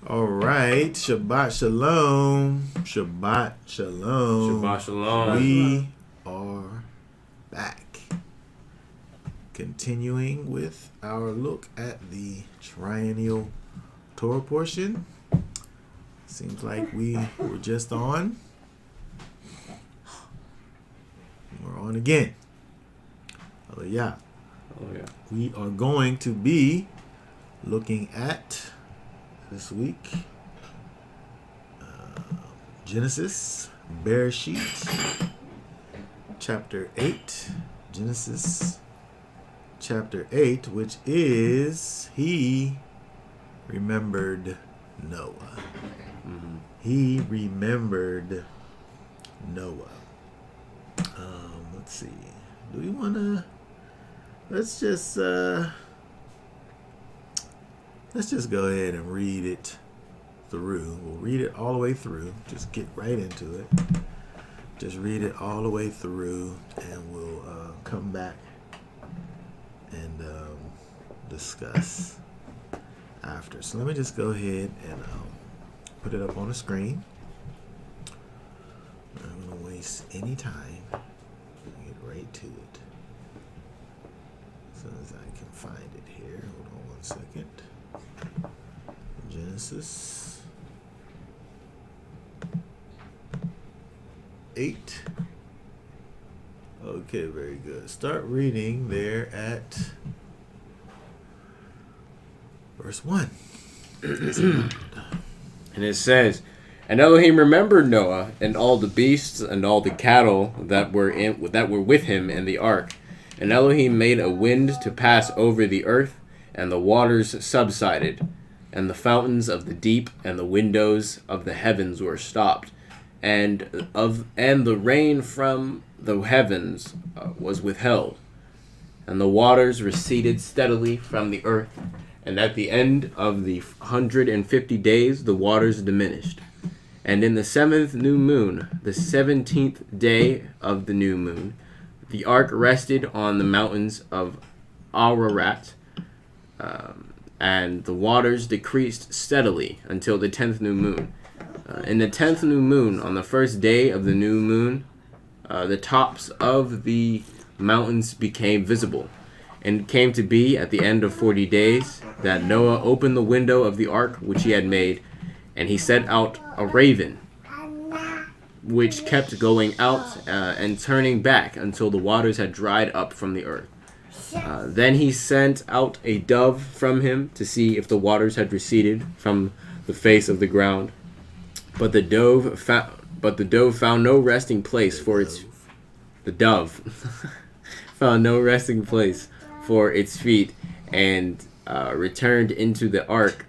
All right. Shabbat shalom. Shabbat shalom. Shabbat shalom. We are back. Continuing with our look at the triennial Torah portion. Seems like we were just on. We're on again. Hallelujah. Oh yeah. We are going to be looking at this week Genesis, Bereshit, chapter 8. Genesis chapter 8, which is He remembered Noah. Mm-hmm. He remembered Noah. Let's see. Do we want to? Let's just go ahead and read it through. We'll read it all the way through. Just get right into it. Just read it all the way through, and we'll come back and discuss after. So let me just go ahead and put it up on the screen. I'm not going to waste any time. Get right to it. As soon as I can find it here. Hold on 1 second. Genesis 8. Okay, very good. Start reading there at verse 1. And it says, "And Elohim remembered Noah and all the beasts and all the cattle that were with him in the ark. And Elohim made a wind to pass over the earth, and the waters subsided, and the fountains of the deep and the windows of the heavens were stopped, and the rain from the heavens was withheld, and the waters receded steadily from the earth. And at the end of the 150 days, the waters diminished. And in the 7th new moon, the 17th day of the new moon, the ark rested on the mountains of Ararat, and the waters decreased steadily until the 10th new moon. In the 10th new moon, on the first day of the new moon, the tops of the mountains became visible. And it came to be at the end of 40 days that Noah opened the window of the ark which he had made, and he sent out a raven, which kept going out and turning back until the waters had dried up from the earth. Then he sent out a dove from him to see if the waters had receded from the face of the ground. But the dove found no resting place for its found no resting place for its feet, and returned into the ark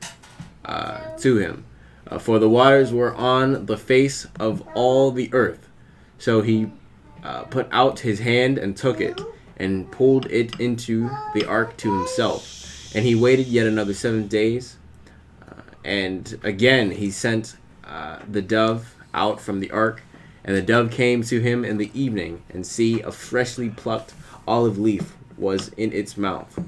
to him. For the waters were on the face of all the earth. So he put out his hand and took it, and pulled it into the ark to himself. And he waited yet another 7 days. And again he sent the dove out from the ark. And the dove came to him in the evening, and see, a freshly plucked olive leaf was in its mouth.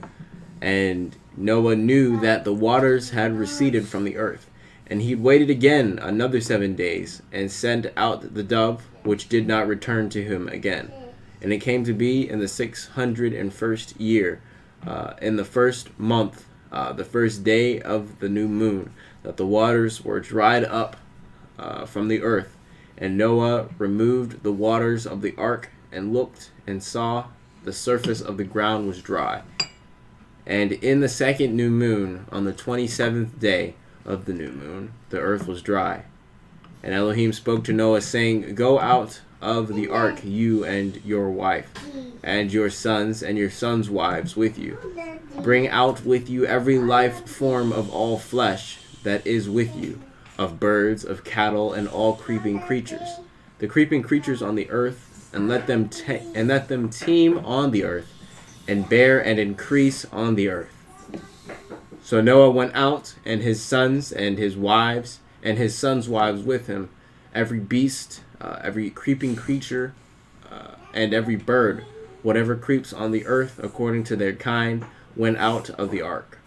And Noah knew that the waters had receded from the earth. And he waited again another 7 days, and sent out the dove, which did not return to him again. And it came to be in the 601st year, in the first month, the first day of the new moon, that the waters were dried up from the earth. And Noah removed the waters of the ark, and looked, and saw the surface of the ground was dry. And in the 2nd new moon, on the 27th day of the new moon, the earth was dry. And Elohim spoke to Noah, saying, Go out of the ark, you and your wife, and your sons and your sons' wives with you. Bring out with you every life form of all flesh that is with you, of birds, of cattle, and all creeping creatures, the creeping creatures on the earth, and let them teem on the earth, and bear and increase on the earth. So Noah went out, and his sons and his wives, and his sons' wives with him, every beast, every creeping creature, and every bird, whatever creeps on the earth according to their kind, went out of the ark.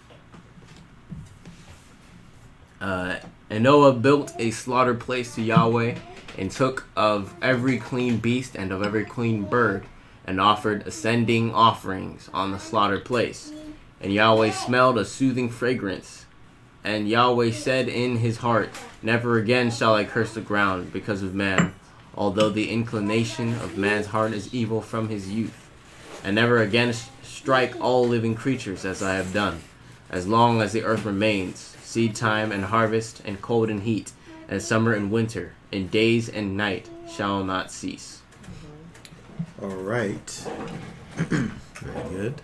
And Noah built a slaughter place to Yahweh, and took of every clean beast and of every clean bird, and offered ascending offerings on the slaughter place. And Yahweh smelled a soothing fragrance. And Yahweh said in his heart, Never again shall I curse the ground because of man, although the inclination of man's heart is evil from his youth. And never again strike all living creatures as I have done, as long as the earth remains, seed time and harvest, and cold and heat, and summer and winter, and days and night shall not cease. All right. Very good.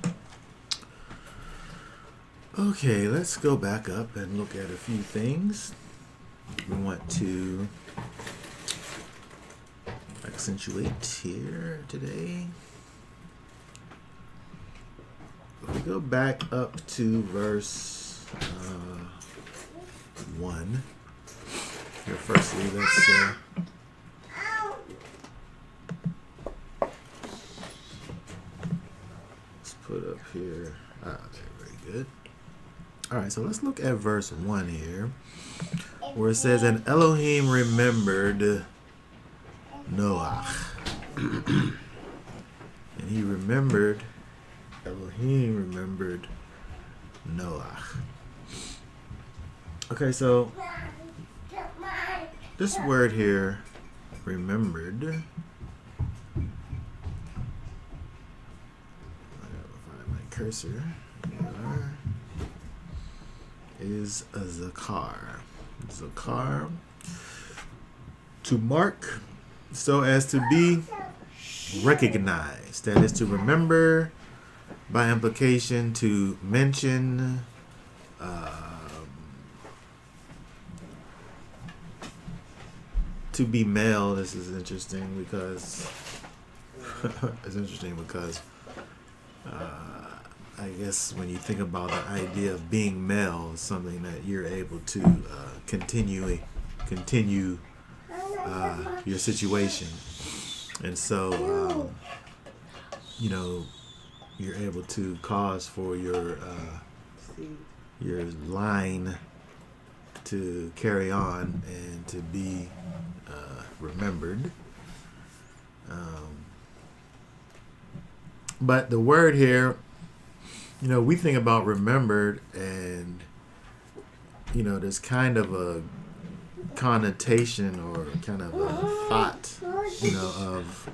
Okay, let's go back up and look at a few things. We want to accentuate here today. If we go back up to verse 1. Here, firstly, let's put up here. Okay, very good. All right, so let's look at verse 1 here, where it says, And Elohim remembered Noah. And Elohim remembered Noah. Okay, so this word here, remembered. I gotta find my cursor. There. Is a zakar. Zakar. To mark so as to be recognized. That is to remember, by implication, to mention, to be male. This is interesting because I guess when you think about the idea of being male, it's something that you're able to continue your situation, and so you're able to cause for your line to carry on and to be remembered. But the word here, we think about remembered, and there's kind of a connotation or kind of a thought,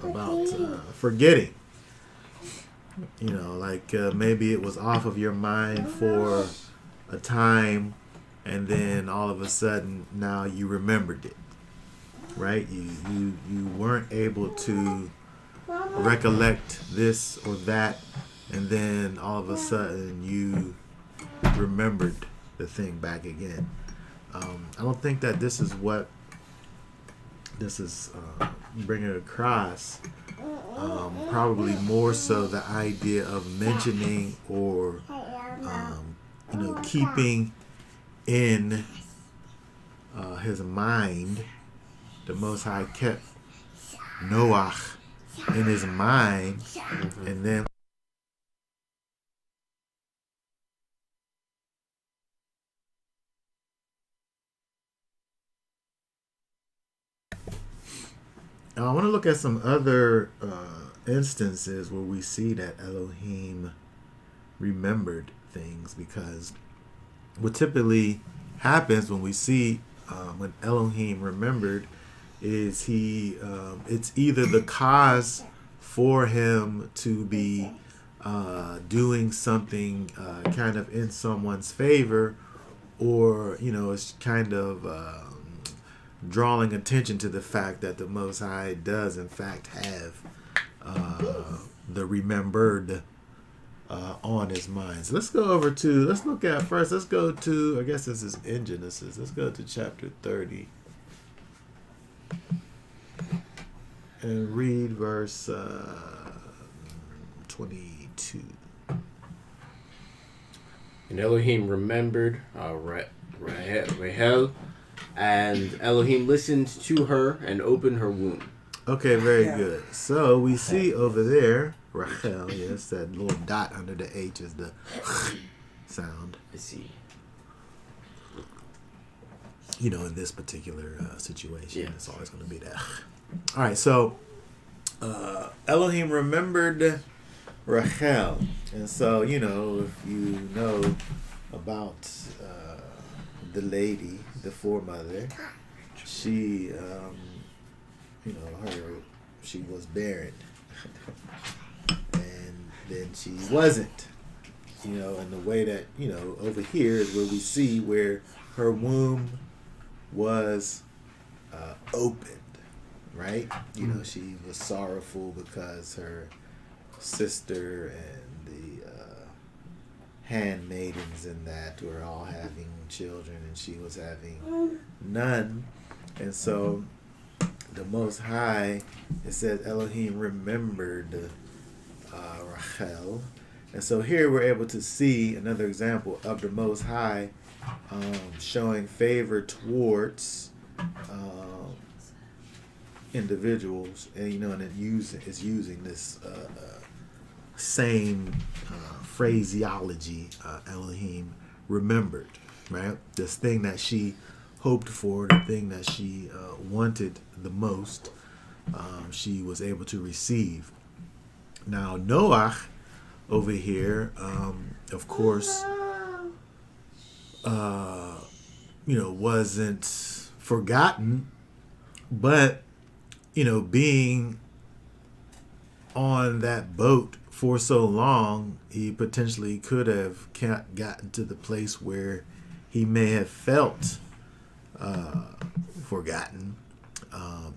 about forgetting. Like maybe it was off of your mind for a time, and then all of a sudden now you remembered it, right? You weren't able to recollect this or that, and then all of a sudden you remembered the thing back again. I don't think that this is what this is bringing across. Probably more so the idea of mentioning or keeping in his mind. The Most High kept Noah in his mind, and then I want to look at some other instances where we see that Elohim remembered things, because what typically happens when we see when Elohim remembered is it's either the cause for him to be doing something kind of in someone's favor, or it's kind of drawing attention to the fact that the Most High does in fact have the remembered on his mind. So let's go to, I guess this is in Genesis. Let's go to chapter 30 and read verse 22. And Elohim remembered Rahel, and Elohim listened to her and opened her womb. Okay, very good. So we see over there, Rachel, yes, that little dot under the H is the sound. I see. in this particular situation. Yeah. It's always going to be that. All right, so Elohim remembered Rachel. And so, if you know about the lady, the foremother, she, she was barren. And then she wasn't. And the way that, over here is where we see where her womb was opened, right? She was sorrowful because her sister and the handmaidens and that were all having children and she was having none. And so the Most High, it says Elohim remembered Rachel. And so here we're able to see another example of the Most High showing favor towards individuals, and and it's using this same phraseology. Elohim remembered, right? This thing that she hoped for, the thing that she wanted the most, she was able to receive. Now Noah over here, of course, wasn't forgotten, but being on that boat for so long, he potentially could have gotten to the place where he may have felt forgotten,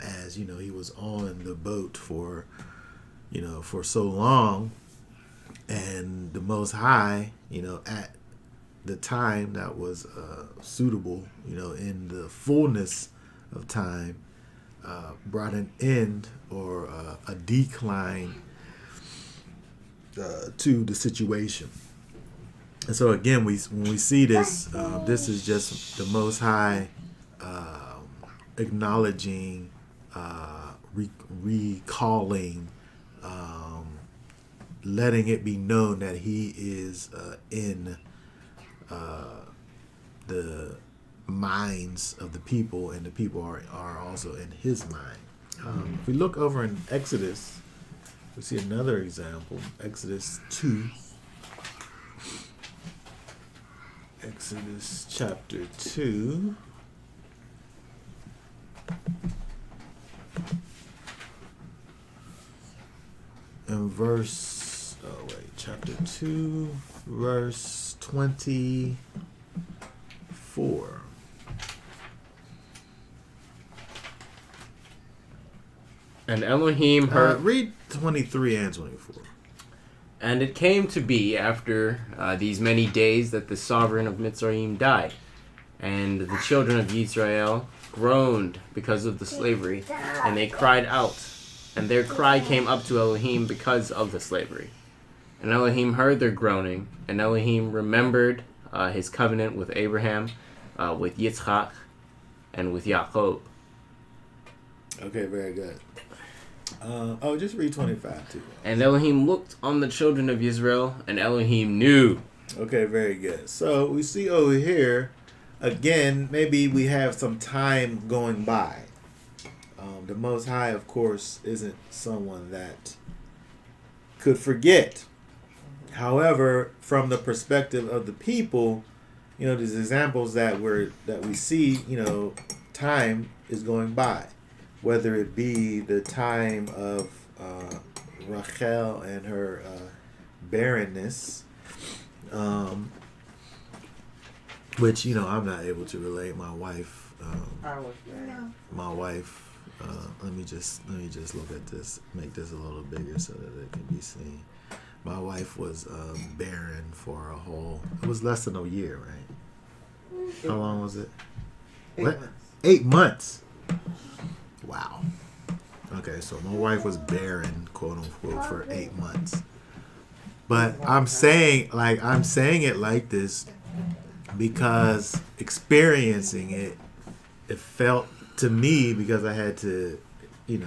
as he was on the boat for so long. And the Most High, at the time that was suitable, in the fullness of time, brought an end or a decline to the situation. And so again, when we see this, this is just the Most High acknowledging, recalling, letting it be known that he is in the minds of the people, and the people are also in his mind. If we look over in Exodus, we see another example. Exodus 2. Exodus chapter 2. And chapter 2, verse 24. And Elohim heard. Read 23 and 24. And it came to be after these many days that the sovereign of Mitzrayim died, and the children of Israel groaned because of the slavery, and they cried out, and their cry came up to Elohim because of the slavery. And Elohim heard their groaning, and Elohim remembered his covenant with Abraham, with Yitzchak, and with Yaakov. Okay, very good. Just read 25 too. And Elohim looked on the children of Israel, and Elohim knew. Okay, very good. So we see over here, again, maybe we have some time going by. The Most High, of course, isn't someone that could forget. However, from the perspective of the people, these examples that we see, time is going by. Whether it be the time of Rachel and her barrenness, which I'm not able to relate. My wife, let me just look at this, make this a little bigger so that it can be seen. My wife was barren for it was less than a year, right? How long was it? 8 what? months. 8 months. Wow. Okay, so my wife was barren, quote unquote, for 8 months. But I'm saying it like this because experiencing it felt to me, because I had to, I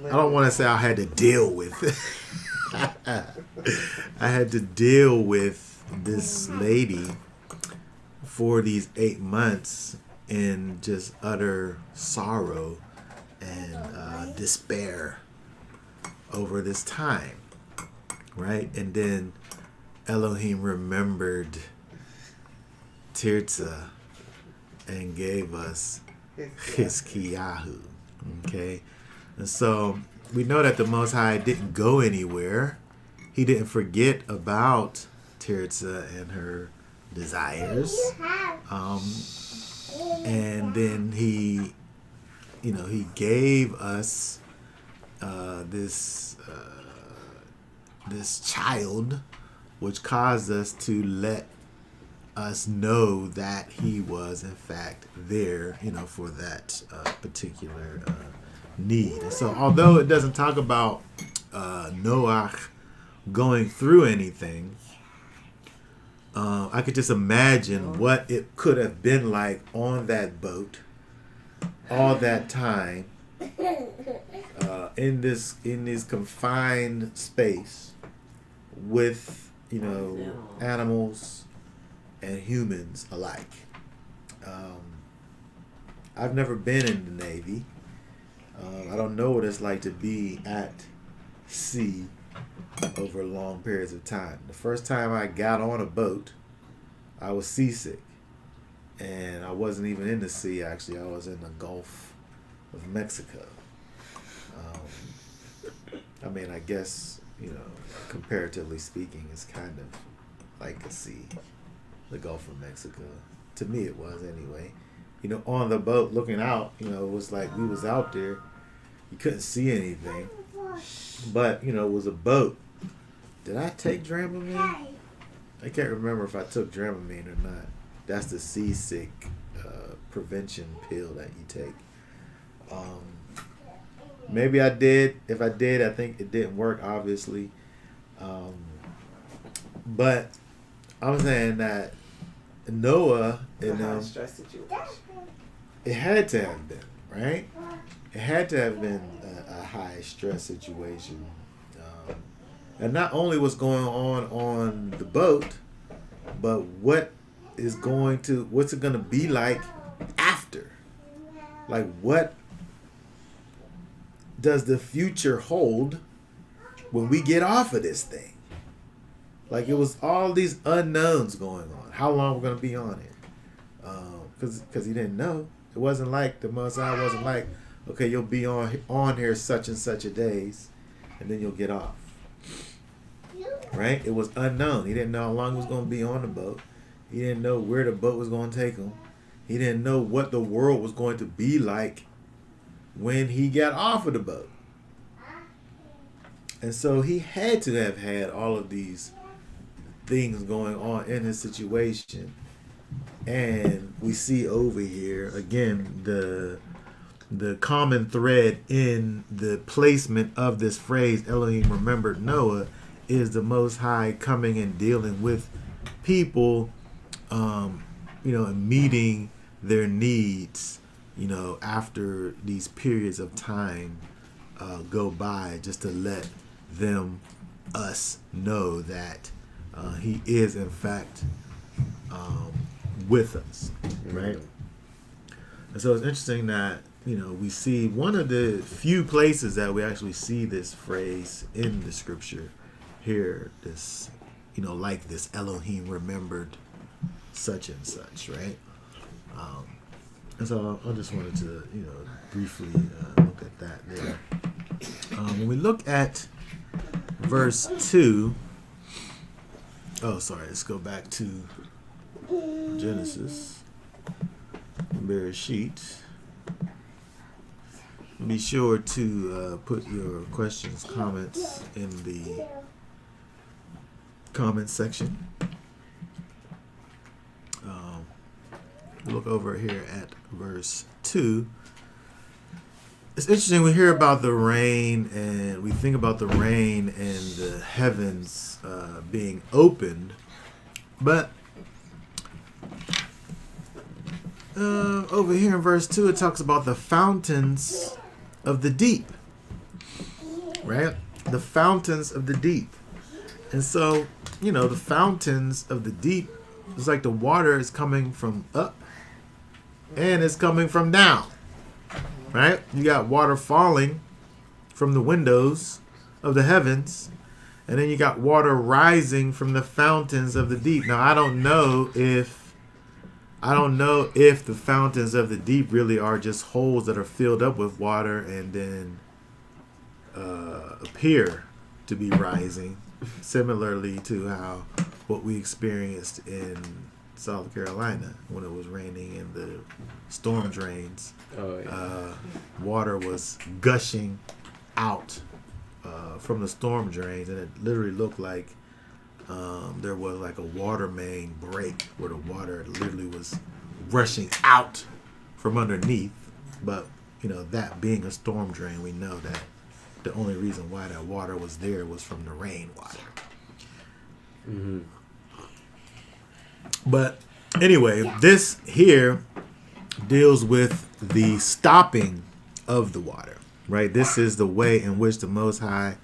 don't want to say I had to deal with it. I had to deal with this lady for these 8 months in just utter sorrow and despair over this time, right? And then Elohim remembered Tirzah and gave us Hiskiyahu. Okay, and so we know that the Most High didn't go anywhere. He didn't forget about Tirzah and her desires. And then he gave us this child, which caused us to let us know that he was in fact there, for that particular need. And so, although it doesn't talk about Noah going through anything, I could just imagine what it could have been like on that boat all that time in this confined space with animals and humans alike. I've never been in the Navy. I don't know what it's like to be at sea over long periods of time. The first time I got on a boat, I was seasick. And I wasn't even in the sea, actually. I was in the Gulf of Mexico. I guess, comparatively speaking, it's kind of like a sea, the Gulf of Mexico. To me, it was anyway. On the boat looking out, it was like we was out there. You couldn't see anything. But, it was a boat. Did I take Dramamine? I can't remember if I took Dramamine or not. That's the seasick prevention pill that you take. Maybe I did. If I did, I think it didn't work, obviously. But I'm saying that Noah, it had to have been, right? It had to have been a high stress situation. And not only what's going on the boat, but what's it going to be like after? Like, what does the future hold when we get off of this thing? Like, it was all these unknowns going on. How long we're going to be on it? Because he didn't know. It wasn't like the Messiah wasn't like, okay, you'll be on here such and such a days, and then you'll get off. Right? It was unknown. He didn't know how long he was going to be on the boat. He didn't know where the boat was going to take him. He didn't know what the world was going to be like when he got off of the boat. And so he had to have had all of these things going on in his situation. And we see over here, again, the common thread in the placement of this phrase, Elohim remembered Noah, is the Most High coming and dealing with people, and meeting their needs, after these periods of time go by, just to let us know that he is in fact with us, right? And so it's interesting that we see one of the few places that we actually see this phrase in the scripture here, this like this Elohim remembered such and such, right? And so I just wanted to briefly look at that there. When we look at verse 2, let's go back to Genesis, Bereshit. Be sure to put your questions, comments in the comment section. Look over here at verse 2. It's interesting, we hear about the rain and we think about the rain and the heavens being opened, but over here in verse 2 it talks about the fountains of the deep, right? The fountains of the deep. And so, the fountains of the deep it's like the water is coming from up and it's coming from down. Right? You got water falling from the windows of the heavens, and then you got water rising from the fountains of the deep. Now I don't know if the fountains of the deep really are just holes that are filled up with water and then appear to be rising, similarly to how what we experienced in South Carolina when it was raining and the storm drains. Oh, yeah. Water was gushing out from the storm drains, and it literally looked like there was like a water main break where the water literally was rushing out from underneath. But that being a storm drain, we know that the only reason why that water was there was from the rainwater. Mm-hmm. But anyway, this here deals with the stopping of the water, right? This is the way in which the Most High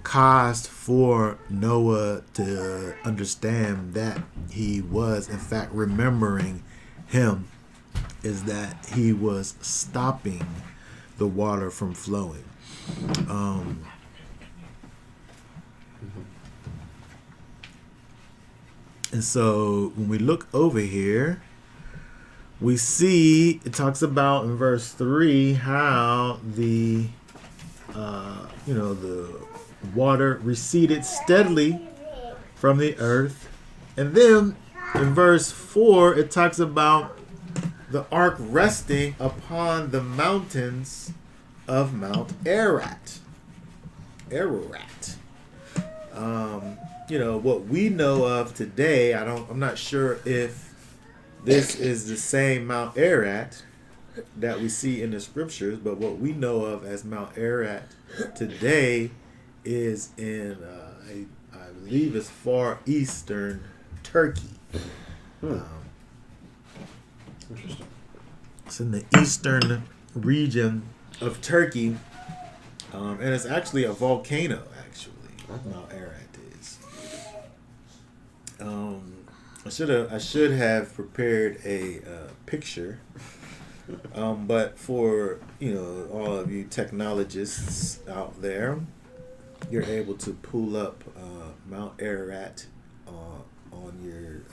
caused for Noah to understand that he was, in fact, remembering him, is that he was stopping the water from flowing. And so when we look over here, we see it talks about in verse 3 how the water receded steadily from the earth. And then in verse 4 it talks about the ark resting upon the mountains of Mount Ararat. What we know of today, I'm not sure if this is the same Mount Ararat that we see in the scriptures, but what we know of as Mount Ararat today is in, I believe it's far eastern Turkey. Interesting. It's in the eastern region of Turkey, and it's actually a volcano, actually. Mount Ararat is. I should have prepared a picture, but for all of you technologists out there, you're able to pull up Mount Ararat on your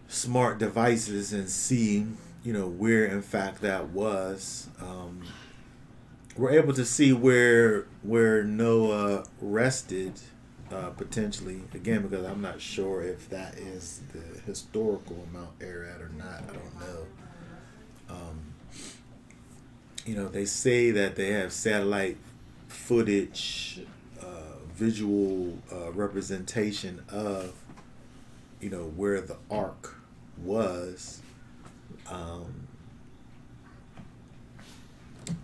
smart devices and see where in fact that was. We're able to see where Noah rested, potentially, again, because I'm not sure if that is the historical Mount Ararat or not. I don't know. They say that they have satellite footage, visual representation of where the ark was.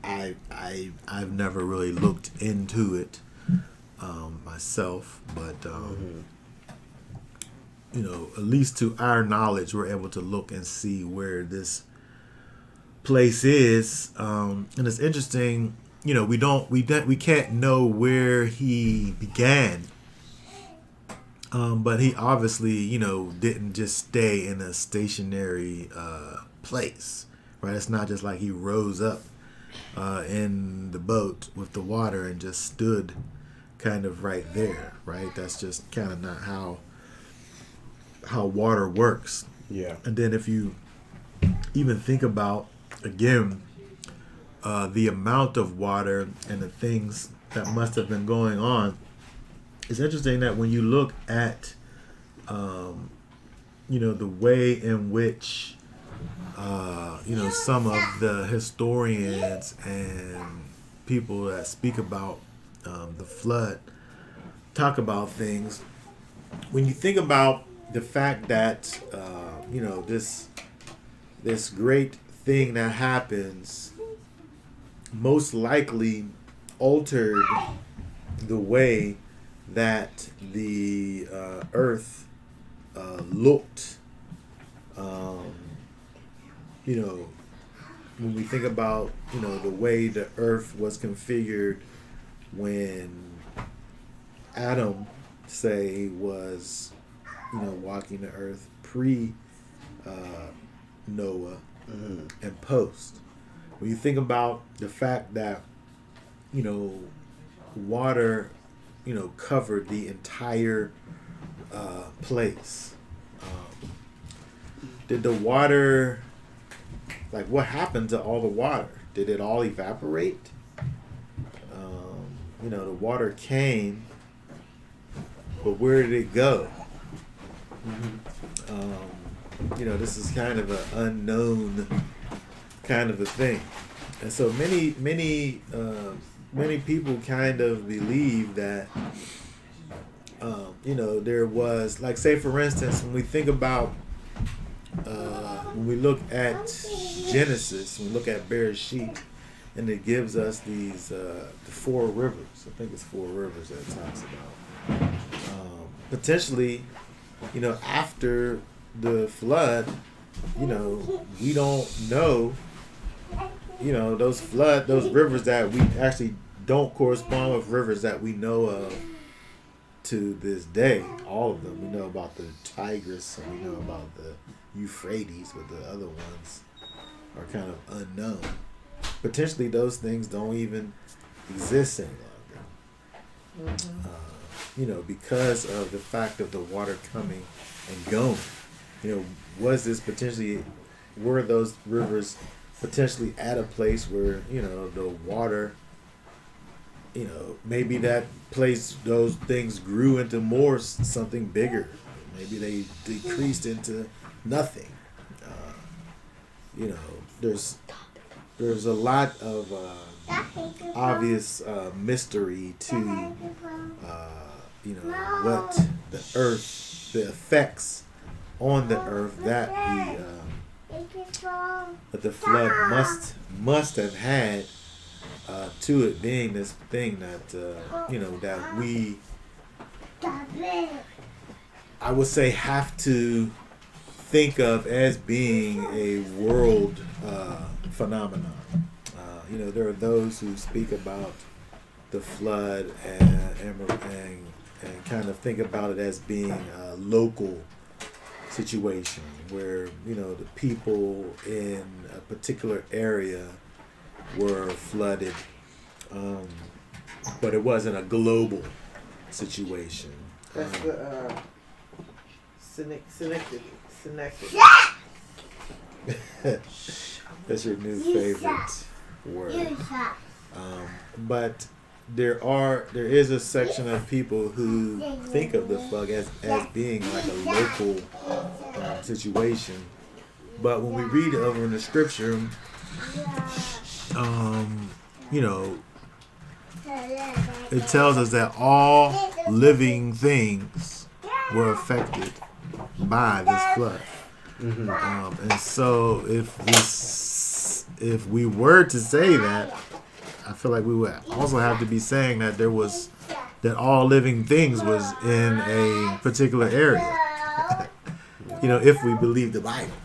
I've never really looked into it myself, but at least to our knowledge, we're able to look and see where this place is, and it's interesting. We can't know where he began, but he obviously didn't just stay in a stationary place, right? It's not just like he rose up in the boat with the water and just stood kind of right there, right? That's just kind of not how water works. Yeah. And then if you even think about, again, the amount of water and the things that must have been going on, it's interesting that when you look at the way in which some of the historians and people that speak about the flood talk about things. When you think about the fact that this great thing that happens most likely altered the way that the earth looked. When we think about the way the earth was configured when Adam, say, was walking the earth pre Noah and post. When you think about the fact that water covered the entire place. Did the water, like, what happened to all the water? Did it all evaporate? The water came, but where did it go? This is kind of an unknown kind of a thing. And so many people kind of believe that, there was, like, say for instance, when we think about, when we look at Genesis, when we look at Bereshit, and it gives us these the 4 rivers. I think it's 4 rivers that it talks about. Potentially, after the flood, we don't know, those rivers that we actually don't correspond with rivers that we know of to this day. All of them. We know about the Tigris, and we know about the Euphrates, but the other ones are kind of unknown. Potentially those things don't even exist any longer. Because of the fact of the water coming and going. Were those rivers potentially at a place where, the water, maybe that place, those things grew into more something bigger. Maybe they decreased into nothing. There's a lot of obvious mystery to what the earth, the effects on the earth that the flood must have had to it being this thing that that we, I would say, have to think of as being a world phenomenon. There are those who speak about the flood and kind of think about it as being a local situation where the people in a particular area were flooded, but it wasn't a global situation. That's the Synecdoche. That's your new favorite word. But there is a section of people who think of the flood as being like a local situation. But when we read over in the scripture, it tells us that all living things were affected by this flood. And so if we were to say that, I feel like we would also have to be saying that that all living things was in a particular area. If we believe the Bible,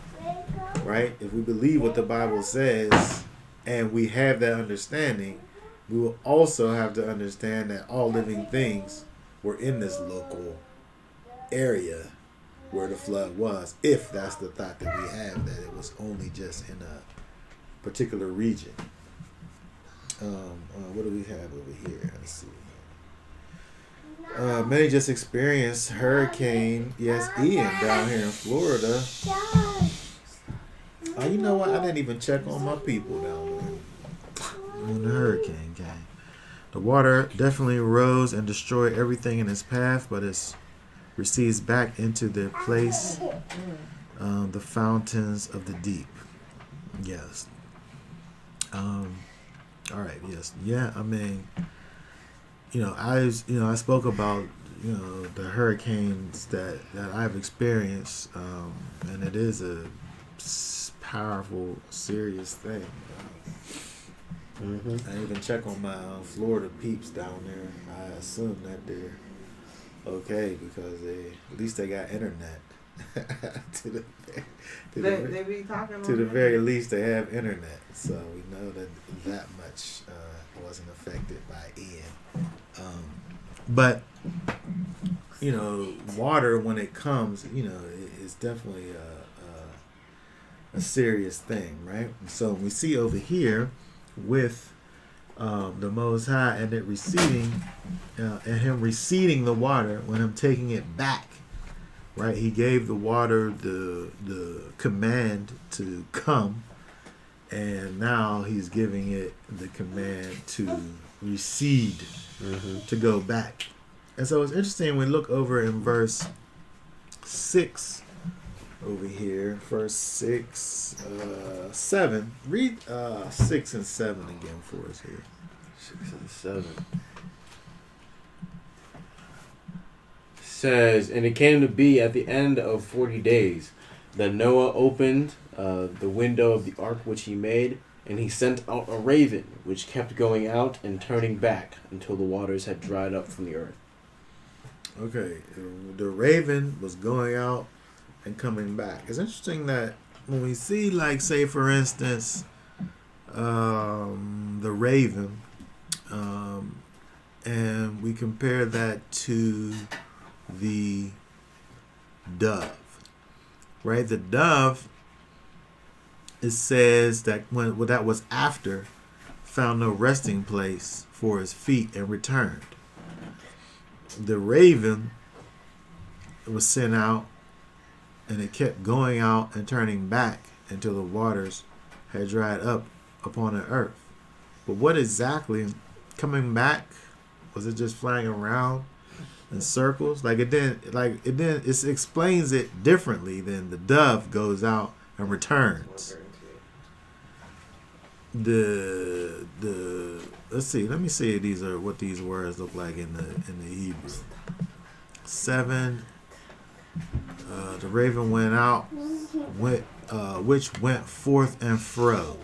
right? If we believe what the Bible says and we have that understanding, we will also have to understand that all living things were in this local area where the flood was, if that's the thought that we have, that it was only just in a particular region. What do we have over here? Let's see. Many just experienced Hurricane Ian down here in Florida. You know what? I didn't even check on my people down there when the hurricane came. The water definitely rose and destroyed everything in its path, but it recedes back into their place, the fountains of the deep. Yes. All right. Yes. Yeah. I mean, I spoke about the hurricanes that I've experienced, and it is a powerful, serious thing. I even check on my Florida peeps down there. I assume that they're okay because at least they got internet. to the very least, they have internet, so we know that much wasn't affected by Ian. But you know, water when it comes, you know, it's definitely a serious thing, right? And so we see over here with the Most High and it receding, and him receding the water when him taking it back, right? He gave the water the command to come, and now he's giving it the command to recede, to go back. And so it's interesting when we look over in verse 6 over here, verse 6, 7. Read 6 and 7 again for us here. 6 and 7. Says, and it came to be at the end of 40 days that Noah opened the window of the ark which he made, and he sent out a raven, which kept going out and turning back until the waters had dried up from the earth. Okay, the raven was going out and coming back. It's interesting that when we see, like, say, for instance, the raven, and we compare that to the dove, right? The dove, it says that when that was after, found no resting place for his feet and returned. The raven was sent out, and it kept going out and turning back until the waters had dried up upon the earth. But what exactly coming back? Was it just flying around in circles? It explains it differently than the dove goes out and returns. Let's see. Let me see if what these words look like in the Hebrew. 7. The raven went out, which went forth and fro.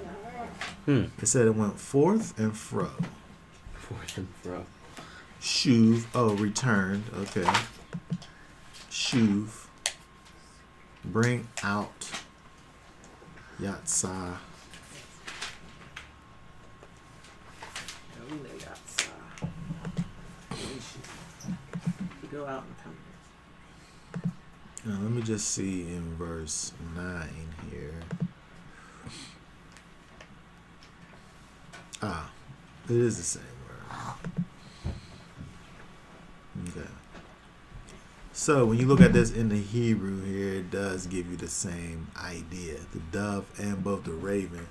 It said it went forth and fro. Forth and fro. Shuv. Oh, returned. Okay. Shuv. Bring out. Yatsah. Go out and come. Now, let me just see in verse 9 here. It is the same word. Okay. So when you look at this in the Hebrew here, it does give you the same idea. The dove and both the raven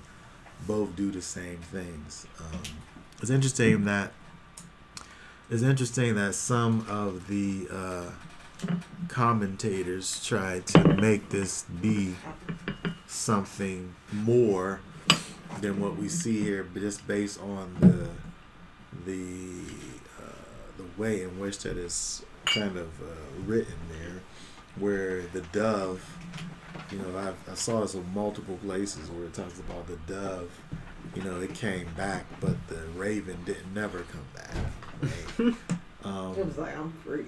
both do the same things. It's interesting that some of the commentators try to make this be something more than what we see here, but just based on the way in which that is kind of written there, where the dove, you know, I saw this in multiple places where it talks about the dove, you know, it came back, but the raven didn't never come back. Right? It was like, I'm free.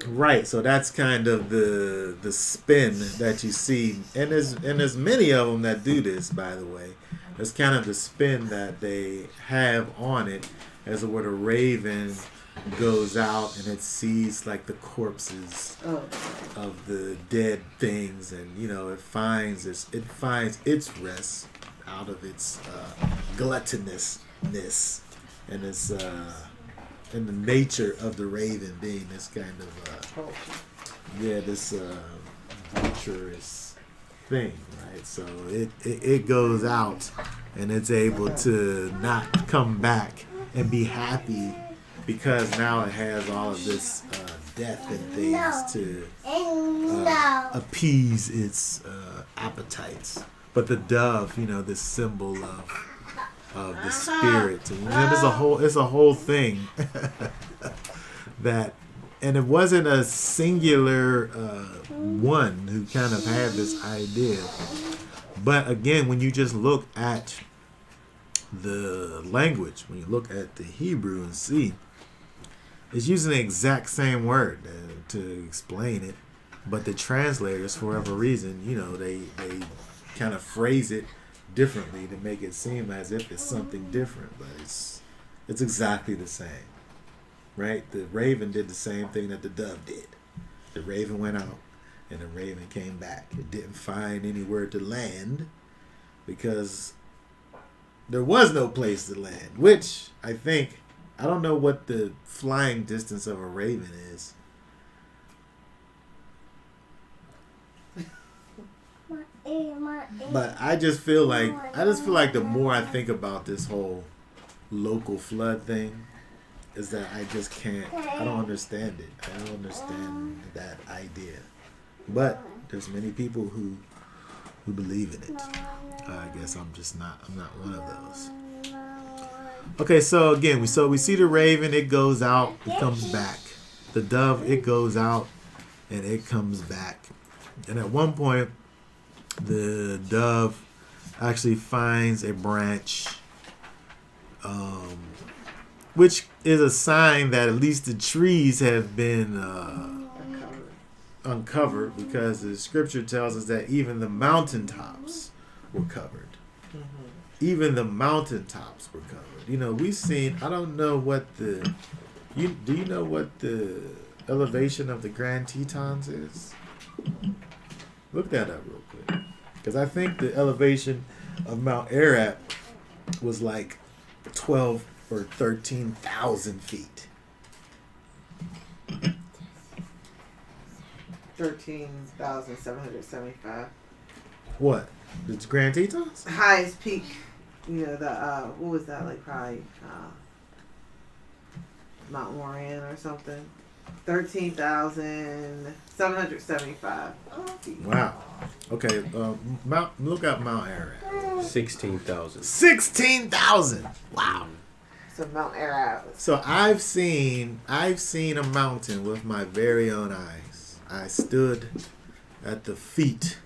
Right, so that's kind of the spin that you see, and there's many of them that do this, by the way. That's kind of the spin that they have on it, as where the raven goes out and it sees like the corpses of the dead things, and you know it finds its rest out of its gluttonousness, and it's in the nature of the raven being this kind of this vulturous thing, right? So it goes out and it's able to not come back and be happy because now it has all of this death and things to appease its appetites. But the dove, you know, this symbol of the spirit, and you know, it's a whole thing that, and it wasn't a singular one who kind of had this idea. But again, when you just look at the language, when you look at the Hebrew and see, it's using the exact same word to explain it, but the translators, for whatever reason, you know, they kind of phrase it differently to make it seem as if it's something different, but it's exactly the same. right? The raven did the same thing that the dove did. The raven went out and the raven came back. It didn't find anywhere to land because there was no place to land, which I think, I don't know what the flying distance of a raven is. But I just feel like the more I think about this whole local flood thing, is that I just can't. I don't understand it. I don't understand that idea. But there's many people who believe in it. I guess I'm not one of those. Okay, so again, we see the raven. It goes out. It comes back. The dove. It goes out, and it comes back. And at one point, the dove actually finds a branch, which is a sign that at least the trees have been uncovered, because the scripture tells us that even the mountaintops were covered. Mm-hmm. Even the mountaintops were covered. You know, we've seen, I don't know what do you know what the elevation of the Grand Tetons is? Look that up real quick. Because I think the elevation of Mount Ararat was like 12 or 13,000 feet. 13,775. What? The Grand Tetons? Highest peak. You know, the, what was that, like probably Mount Moran or something. 13,775 feet. Wow. Okay, look up Mount Ararat. 16,000. 16,000! Wow. So Mount Ararat. So I've seen a mountain with my very own eyes. I stood at the feet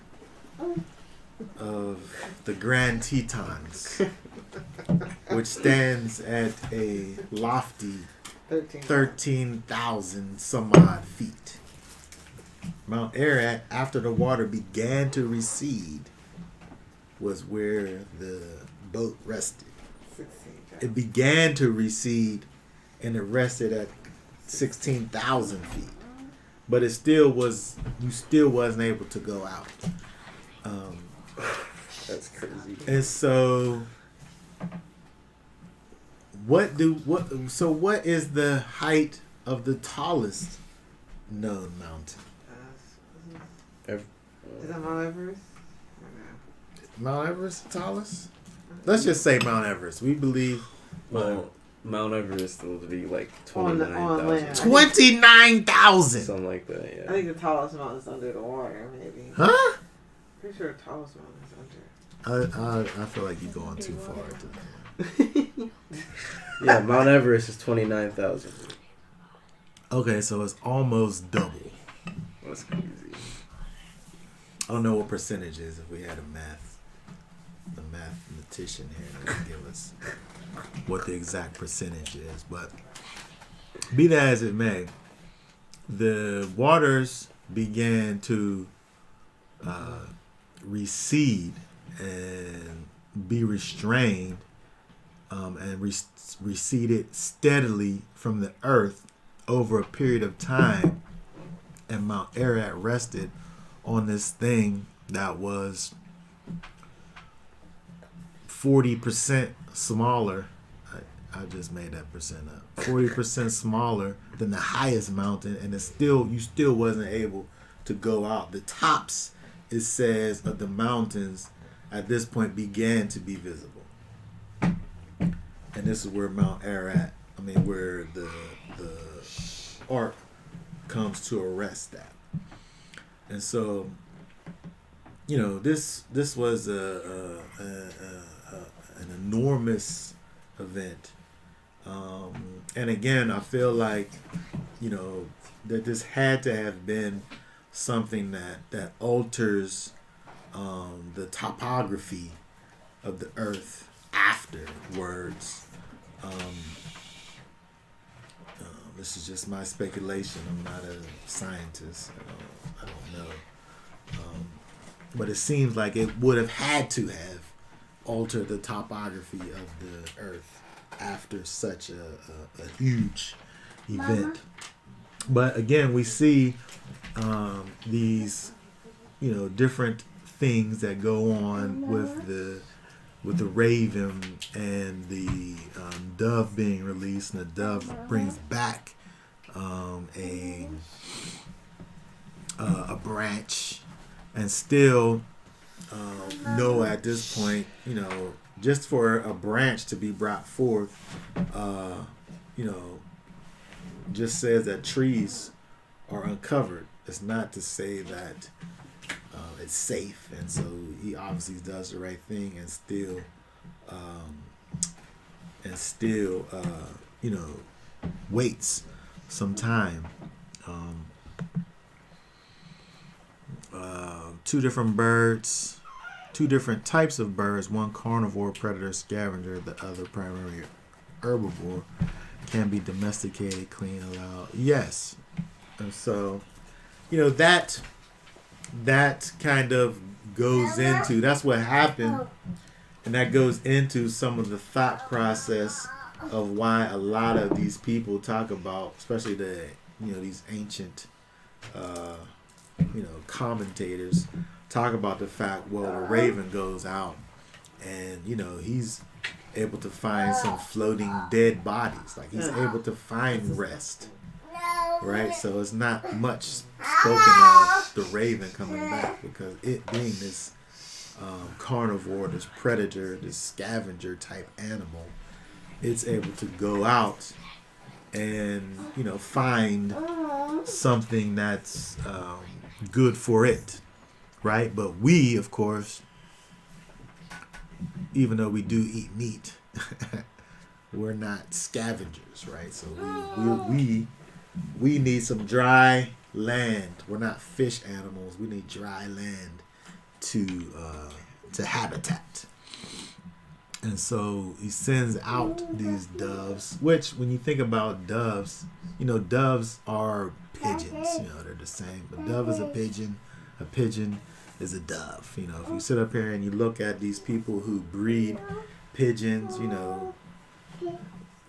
of the Grand Tetons, which stands at a lofty 13,000 some odd feet. Mount Ararat, after the water began to recede, was where the boat rested. It began to recede and it rested at 16,000 feet. But it still was, you still wasn't able to go out. That's crazy. And so what is the height of the tallest known mountain? Is that Mount Everest? Mount Everest the tallest? Let's just say Mount Everest. We believe. Well, Mount Everest will be like On 29,000. 29,000. Something like that, I yeah. think the tallest mountain is under the water, maybe. Huh? Pretty sure the tallest mountain is I feel like you're going too far. under. Yeah, Mount Everest is 29,000. Okay, so it's almost double. That's crazy. I don't know what percentage is. If we had a mathematician here that would give us what the exact percentage is, but be that as it may, the waters began to recede and be restrained, and receded steadily from the earth over a period of time, and Mount Ararat rested on this thing that was 40% smaller. I just made that percent up. 40% smaller than the highest mountain, and you still wasn't able to go out. The tops, it says, of the mountains at this point began to be visible. And this is where Mount Ararat, where the ark comes to a rest at. And so, this was an enormous event. And again, I feel like, that this had to have been something that alters the topography of the earth afterwards. This is just my speculation. I'm not a scientist. I don't know. But it seems like it would have had to have altered the topography of the earth after such a huge event. But again, we see these, different things that go on with the raven and the dove being released, and the dove brings back a branch, and still Noah at this point, just for a branch to be brought forth, just says that trees are uncovered. It's not to say that it's safe, and so he obviously does the right thing and still waits some time. Two different birds, two different types of birds, one carnivore, predator, scavenger, the other primary herbivore, can be domesticated, clean, allowed. Yes. And so, that kind of goes into, that's what happened, and that goes into some of the thought process of why a lot of these people talk about, especially these ancient commentators talk about the fact, well, the raven goes out and he's able to find some floating dead bodies, like he's able to find rest, right? So it's not much spoken of the raven coming back, because it being this carnivore, this predator, this scavenger type animal, it's able to go out and find something that's good for it, right? But we, of course, even though we do eat meat, we're not scavengers, right? So we need some dry land. We're not fish animals. We need dry land to habitat. And so he sends out these doves, which when you think about doves, doves are pigeons, they're the same. A dove is a pigeon is a dove. If you sit up here and you look at these people who breed pigeons,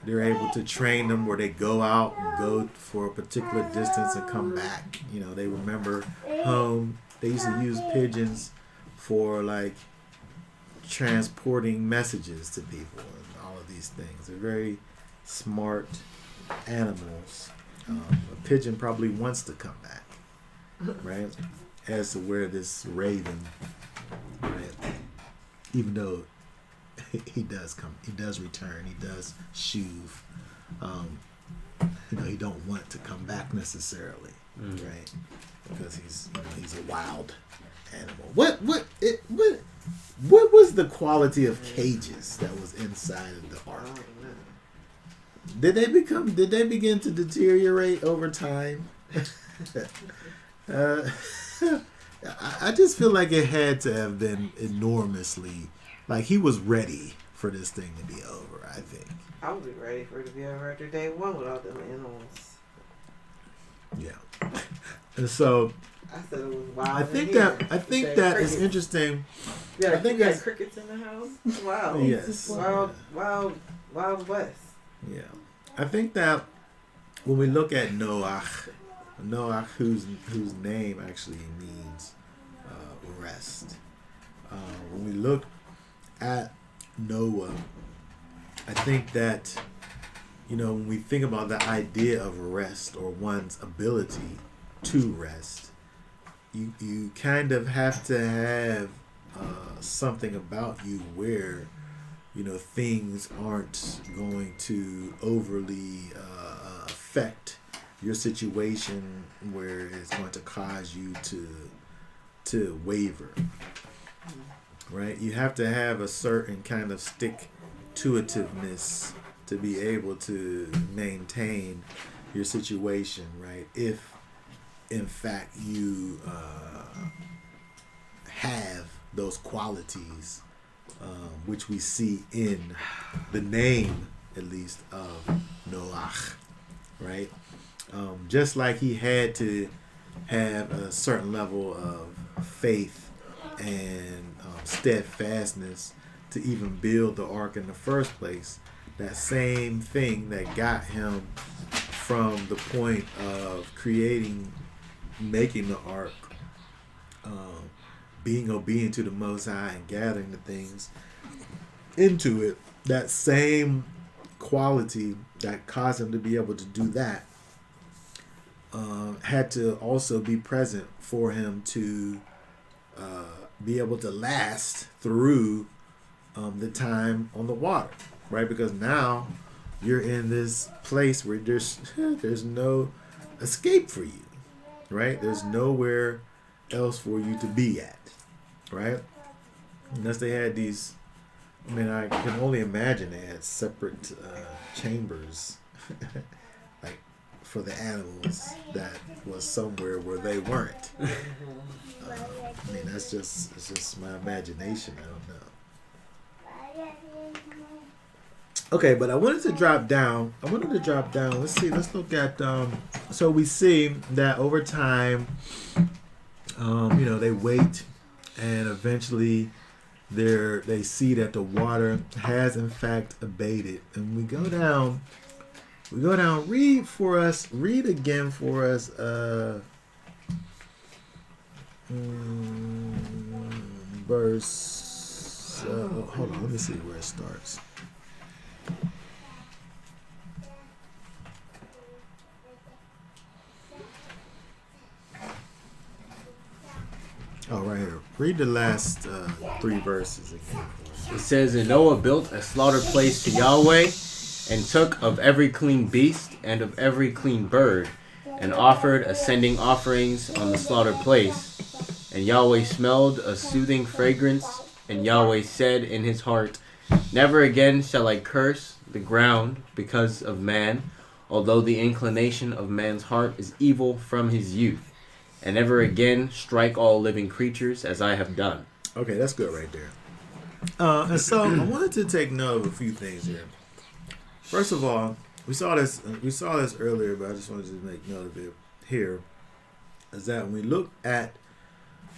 they're able to train them where they go out and go for a particular distance and come back. They remember home. They used to use pigeons for like transporting messages to people and all of these things. They're very smart animals. A pigeon probably wants to come back, right? As to where this raven, right? Even though he does return, he does shoove. He don't want to come back necessarily, right? Because he's a wild animal. What was the quality of cages that was inside of the ark? Did they begin to deteriorate over time? I just feel like it had to have been enormously, like he was ready for this thing to be over, I think. I would be ready for it to be over after day one with all them animals. Yeah. And so I said it was wild. I think that is interesting. Yeah, I think that's crickets in the house. Wow. Yes. Wild West. Yeah. I think that when we look at Noah, whose name actually means rest. When we look at Noah, I think that when we think about the idea of rest or one's ability to rest, you kind of have to have something about you where things aren't going to overly affect your situation where it's going to cause you to waver, right? You have to have a certain kind of stick-to-itiveness to be able to maintain your situation, right? If in fact you have those qualities, which we see in the name, at least, of Noah, right? Just like he had to have a certain level of faith and steadfastness to even build the ark in the first place, that same thing that got him from the point of making the ark, being obedient to the Most High and gathering the things into it, that same quality that caused him to be able to do that had to also be present for him to be able to last through the time on the water, right? Because now you're in this place where there's no escape for you, right? There's nowhere else for you to be at, right? Unless they had these, I mean, I can only imagine they had separate chambers, like for the animals that was somewhere where they weren't. I mean, it's just my imagination. I don't know. Okay, but I wanted to drop down. Let's see. Let's look at. So we see that over time, they wait, and eventually, they see that the water has in fact abated, and we go down. Read again for us. Verse. Hold on. Let me see where it starts. Oh, right here. Read the last 3 verses again. It says, "And Noah built a slaughter place to Yahweh, and took of every clean beast and of every clean bird, and offered ascending offerings on the slaughter place. And Yahweh smelled a soothing fragrance, and Yahweh said in his heart, Never again shall I curse the ground because of man, although the inclination of man's heart is evil from his youth. And never again strike all living creatures as I have done." Okay, that's good right there. And so I wanted to take note of a few things here. First of all, we saw this earlier, but I just wanted to make note of it here. Is that when we look at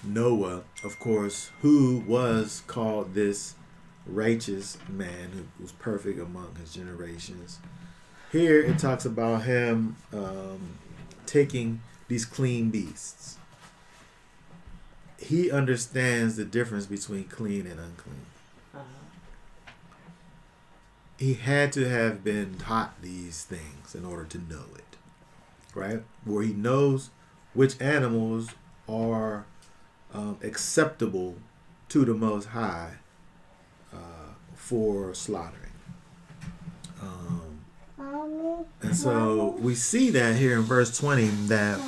Noah, of course, who was called this righteous man who was perfect among his generations. Here it talks about him taking these clean beasts. He understands the difference between clean and unclean. He had to have been taught these things in order to know it, right? Where he knows which animals are acceptable to the Most High for slaughtering. And so we see that here in verse 20 that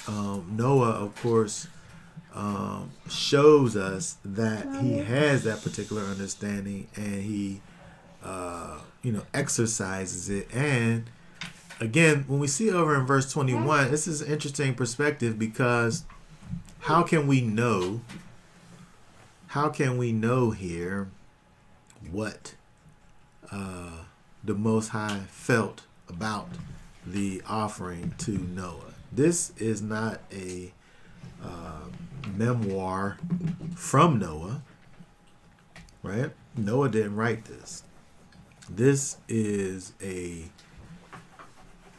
Noah, of course, shows us that he has that particular understanding, and he exercises it. And again, when we see over in verse 21, this is an interesting perspective, because how can we know here what the Most High felt about the offering to Noah? This is not a memoir from Noah, right? Noah didn't write this. This is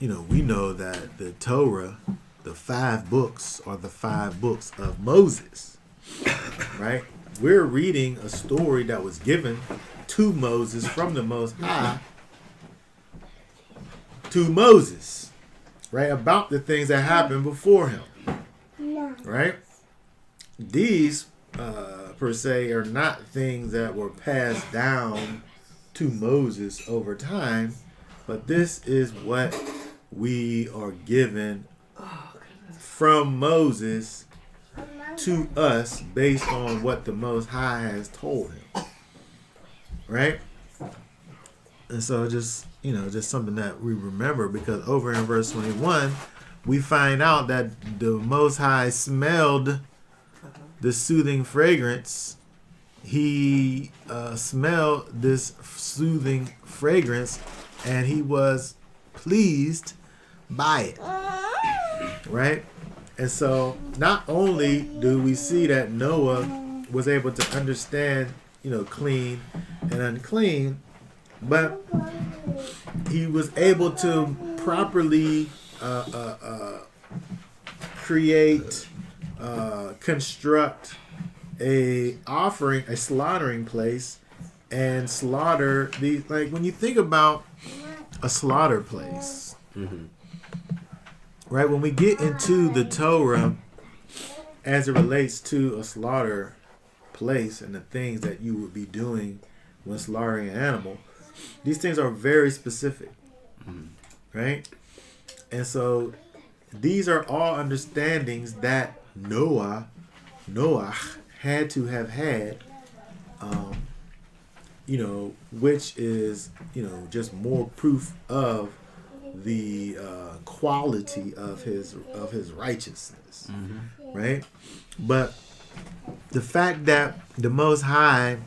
we know that the Torah, the 5 books, are the 5 books of Moses, right? We're reading a story that was given to Moses from the Most High to Moses, right? About the things that happened before him, right? These, per se, are not things that were passed down to Moses over time, but this is what we are given from Moses to us based on what the Most High has told him, right? And so just something that we remember, because over in verse 21 we find out that the Most High smelled the soothing fragrance. He smelled this soothing fragrance, and he was pleased by it, right? And so not only do we see that Noah was able to understand, clean and unclean, but he was able to properly create, construct a slaughtering place, and slaughter these. Like when you think about a slaughter place, right? When we get into the Torah, as it relates to a slaughter place and the things that you would be doing when slaughtering an animal, these things are very specific, right? And so these are all understandings that Noah had to have had, which is, just more proof of the quality of his righteousness, right? But the fact that the Most High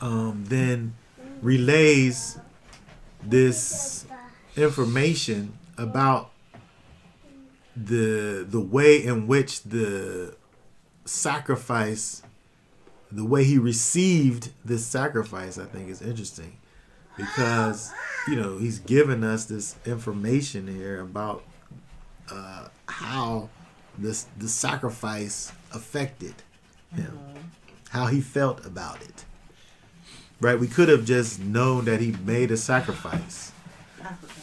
then relays this information about the way in which the sacrifice, the way he received this sacrifice, I think is interesting, because he's given us this information here about how the sacrifice affected him, how he felt about it. Right? We could have just known that he made a sacrifice,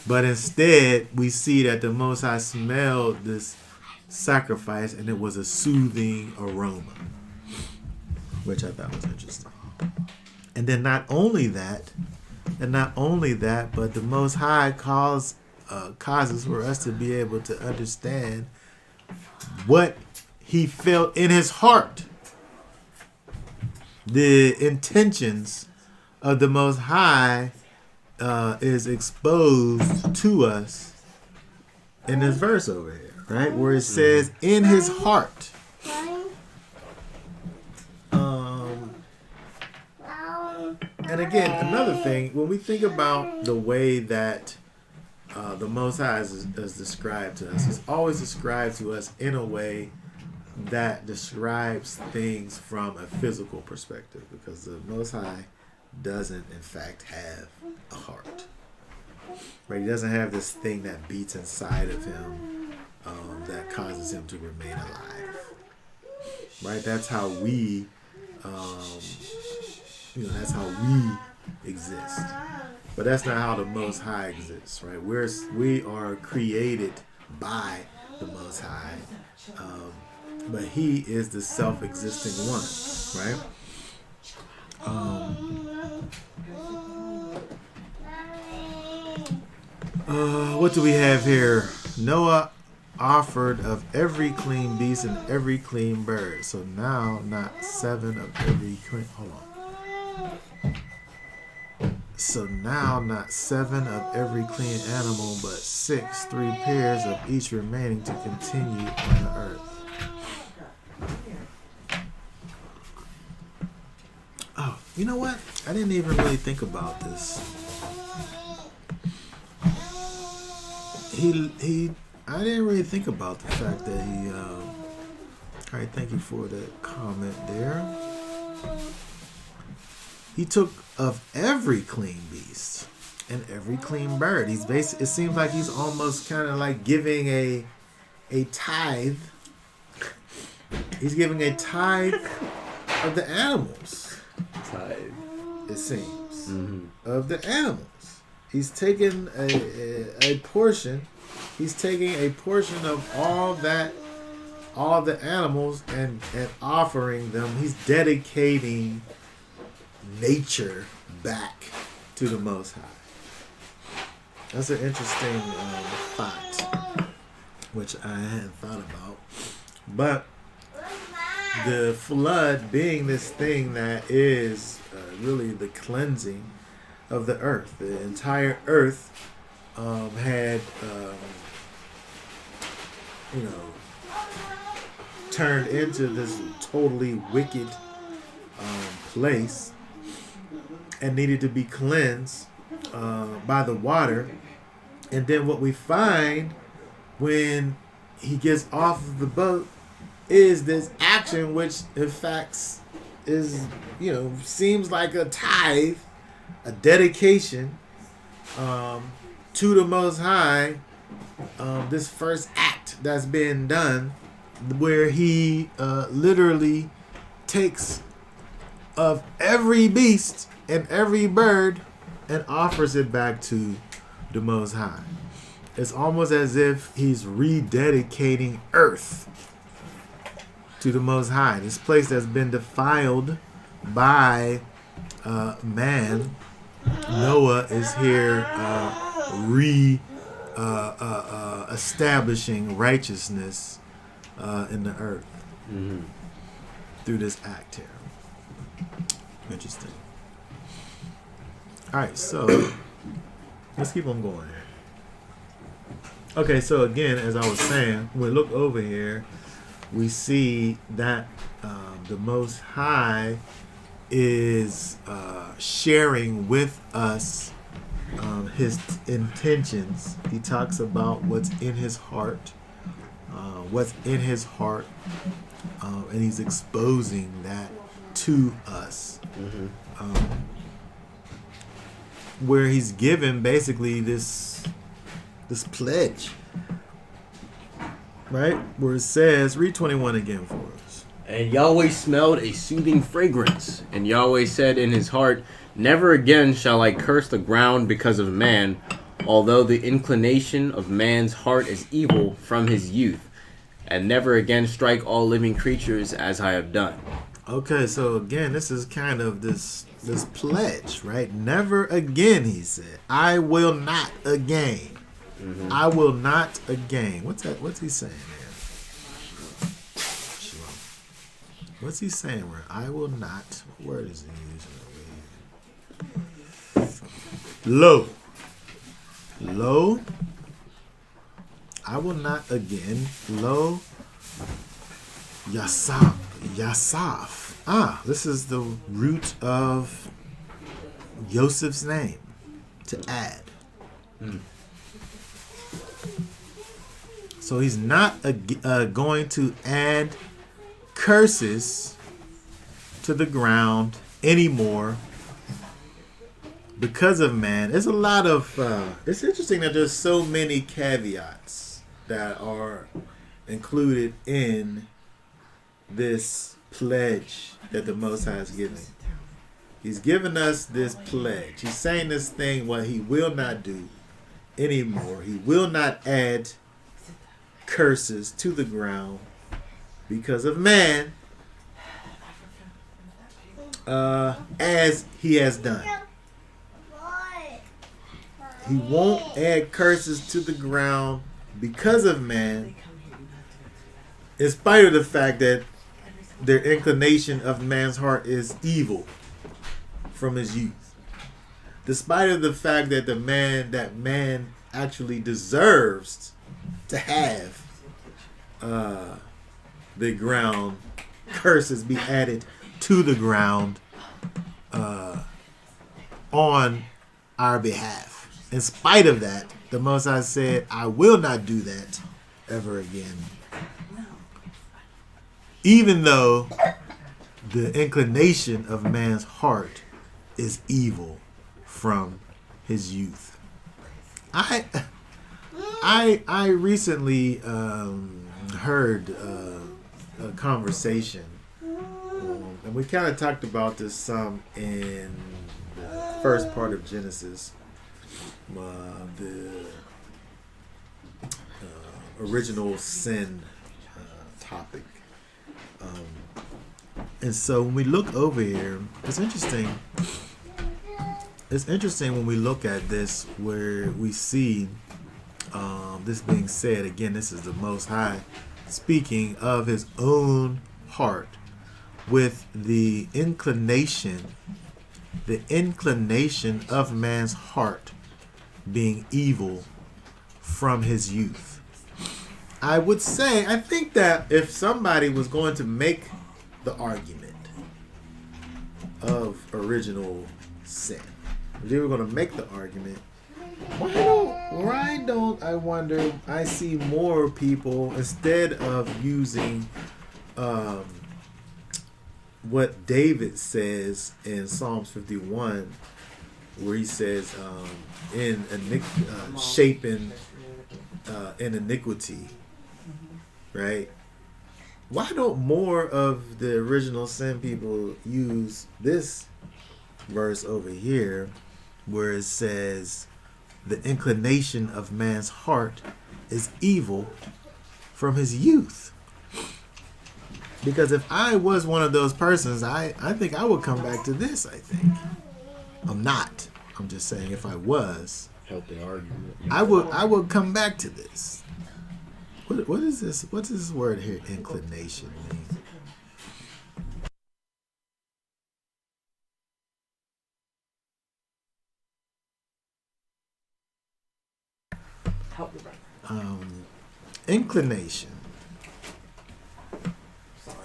but instead we see that the Most High smelled this sacrifice and it was a soothing aroma, which I thought was interesting. And then not only that, but the Most High causes for us to be able to understand what he felt in his heart. The intentions of the Most High is exposed to us in this verse over here, right? Where it says, in his heart. And again, another thing, when we think about the way that the Most High is described to us, it's always described to us in a way that describes things from a physical perspective, because the Most High doesn't, in fact, have a heart. Right? He doesn't have this thing that beats inside of him that causes him to remain alive. Right? That's how we, that's how we exist. But that's not how the Most High exists, right? We are created by the Most High, but He is the self-existing one, right? What do we have here? Noah offered of every clean beast and every clean bird. So now, not 7 of every clean. Hold on. So now, not 7 of every clean animal, but 6, 3 pairs of each remaining to continue on the earth. Oh, you know what? I didn't even really think about this. I didn't really think about the fact that he. All right, thank you for that comment there. He took of every clean beast and every clean bird. It seems like he's almost kind of like giving a tithe. He's giving a tithe of the animals. Tithe. It seems of the animals. He's taking a portion. He's taking a portion of all the animals and offering them. He's dedicating nature back to the Most High. That's an interesting thought, which I hadn't thought about. But the flood being this thing that is really the cleansing of the earth. The entire earth had, turned into this totally wicked place and needed to be cleansed by the water. And then what we find when he gets off of the boat is this action, which in fact is, seems like a tithe, a dedication, to the Most High, this first act that's been done, where he literally takes of every beast and every bird and offers it back to the Most High. It's almost as if he's rededicating earth to the Most High. This place that's been defiled by man. Noah is here establishing righteousness in the earth through this act here. Interesting. All right, so let's keep on going here. Okay, so again, as I was saying, when we look over here, we see that the Most High is sharing with us his intentions. He talks about what's in his heart, and he's exposing that to us. Where he's given basically this pledge, right? Where it says, read 21 again for us. And Yahweh smelled a soothing fragrance, and Yahweh said in his heart, never again shall I curse the ground because of man, although the inclination of man's heart is evil from his youth, and never again strike all living creatures as I have done. Okay, so again, this is kind of this pledge, right? Never again, he said. I will not again. I will not again. What's that? What's he saying there? What's he saying? Where I will not. What word is he using? Lo. I will not again. Lo. Yasaf. This is the root of Joseph's name, to add. So he's not going to add curses to the ground anymore because of man. There's a lot of it's interesting that there's so many caveats that are included in this pledge that the Most High is giving. He's given us this pledge. He's saying this thing what he will not do anymore. He will not add curses to the ground because of man, as he has done. He won't add curses to the ground because of man, in spite of the fact that their inclination of man's heart is evil from his youth. Despite of the fact that man actually deserves to have the ground curses be added to the ground on our behalf. In spite of that, the Most High said, I will not do that ever again. Even though the inclination of man's heart is evil from his youth. I recently heard a conversation, and we kind of talked about this some in the first part of Genesis, the original sin topic. And so when we look over here, it's interesting. It's interesting when we look at this, where we see this being said. Again, this is the Most High speaking of his own heart, with the inclination of man's heart being evil from his youth. I think that if somebody was going to make the argument of original sin, if they were going to make the argument, why don't I wonder, I see more people, instead of using what David says in Psalms 51, where he says, shaping in iniquity, right? Why don't more of the original sin people use this verse over here where it says the inclination of man's heart is evil from his youth? Because if I was one of those persons, I think I would come back to this, I think. I'm not. I'm just saying if I was, Healthy argument. I would come back to this. What is this? What's this word here? Inclination mean? Help me, brother. Inclination. Sorry.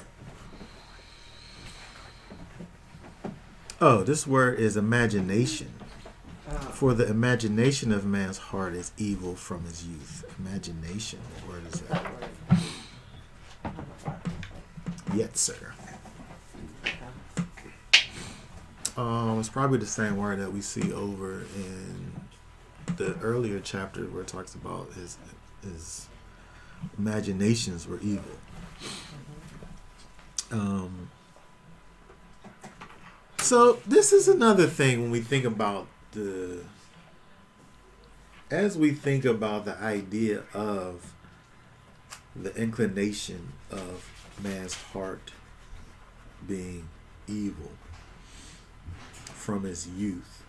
Oh, this word is imagination. For the imagination of man's heart is evil from his youth. Imagination. What word is that? Yet, sir. It's probably the same word that we see over in the earlier chapter where it talks about his imaginations were evil. So this is another thing when we think about as we think about the idea of the inclination of man's heart being evil from his youth.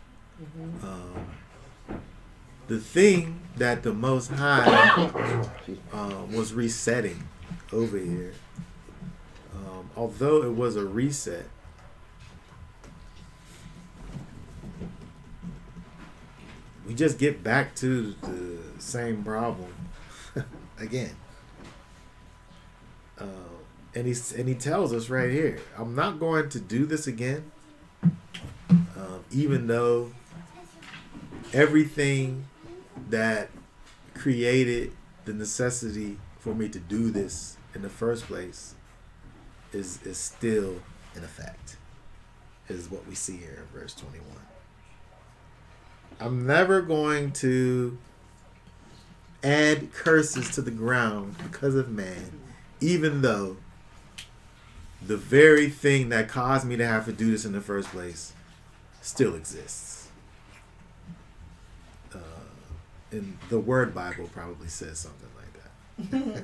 The thing that the Most High was resetting over here, although it was a reset, we just get back to the same problem again. And he tells us right here, I'm not going to do this again, even though everything that created the necessity for me to do this in the first place is still in effect, is what we see here in verse 21. I'm never going to add curses to the ground because of man, even though the very thing that caused me to have to do this in the first place still exists. And the Word Bible probably says something like that.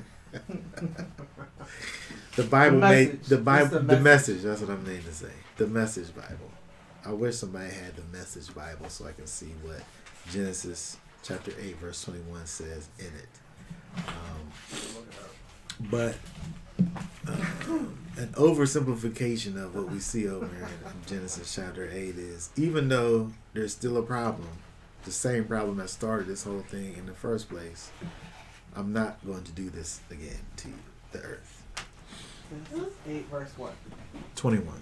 The Bible the message. That's what I'm meaning to say. The Message Bible. I wish somebody had the Message Bible so I can see what Genesis chapter 8 verse 21 says in it. But an oversimplification of what we see over here in Genesis chapter 8 is, even though there's still a problem, the same problem that started this whole thing in the first place, I'm not going to do this again to the earth. Genesis 8 verse what? 21.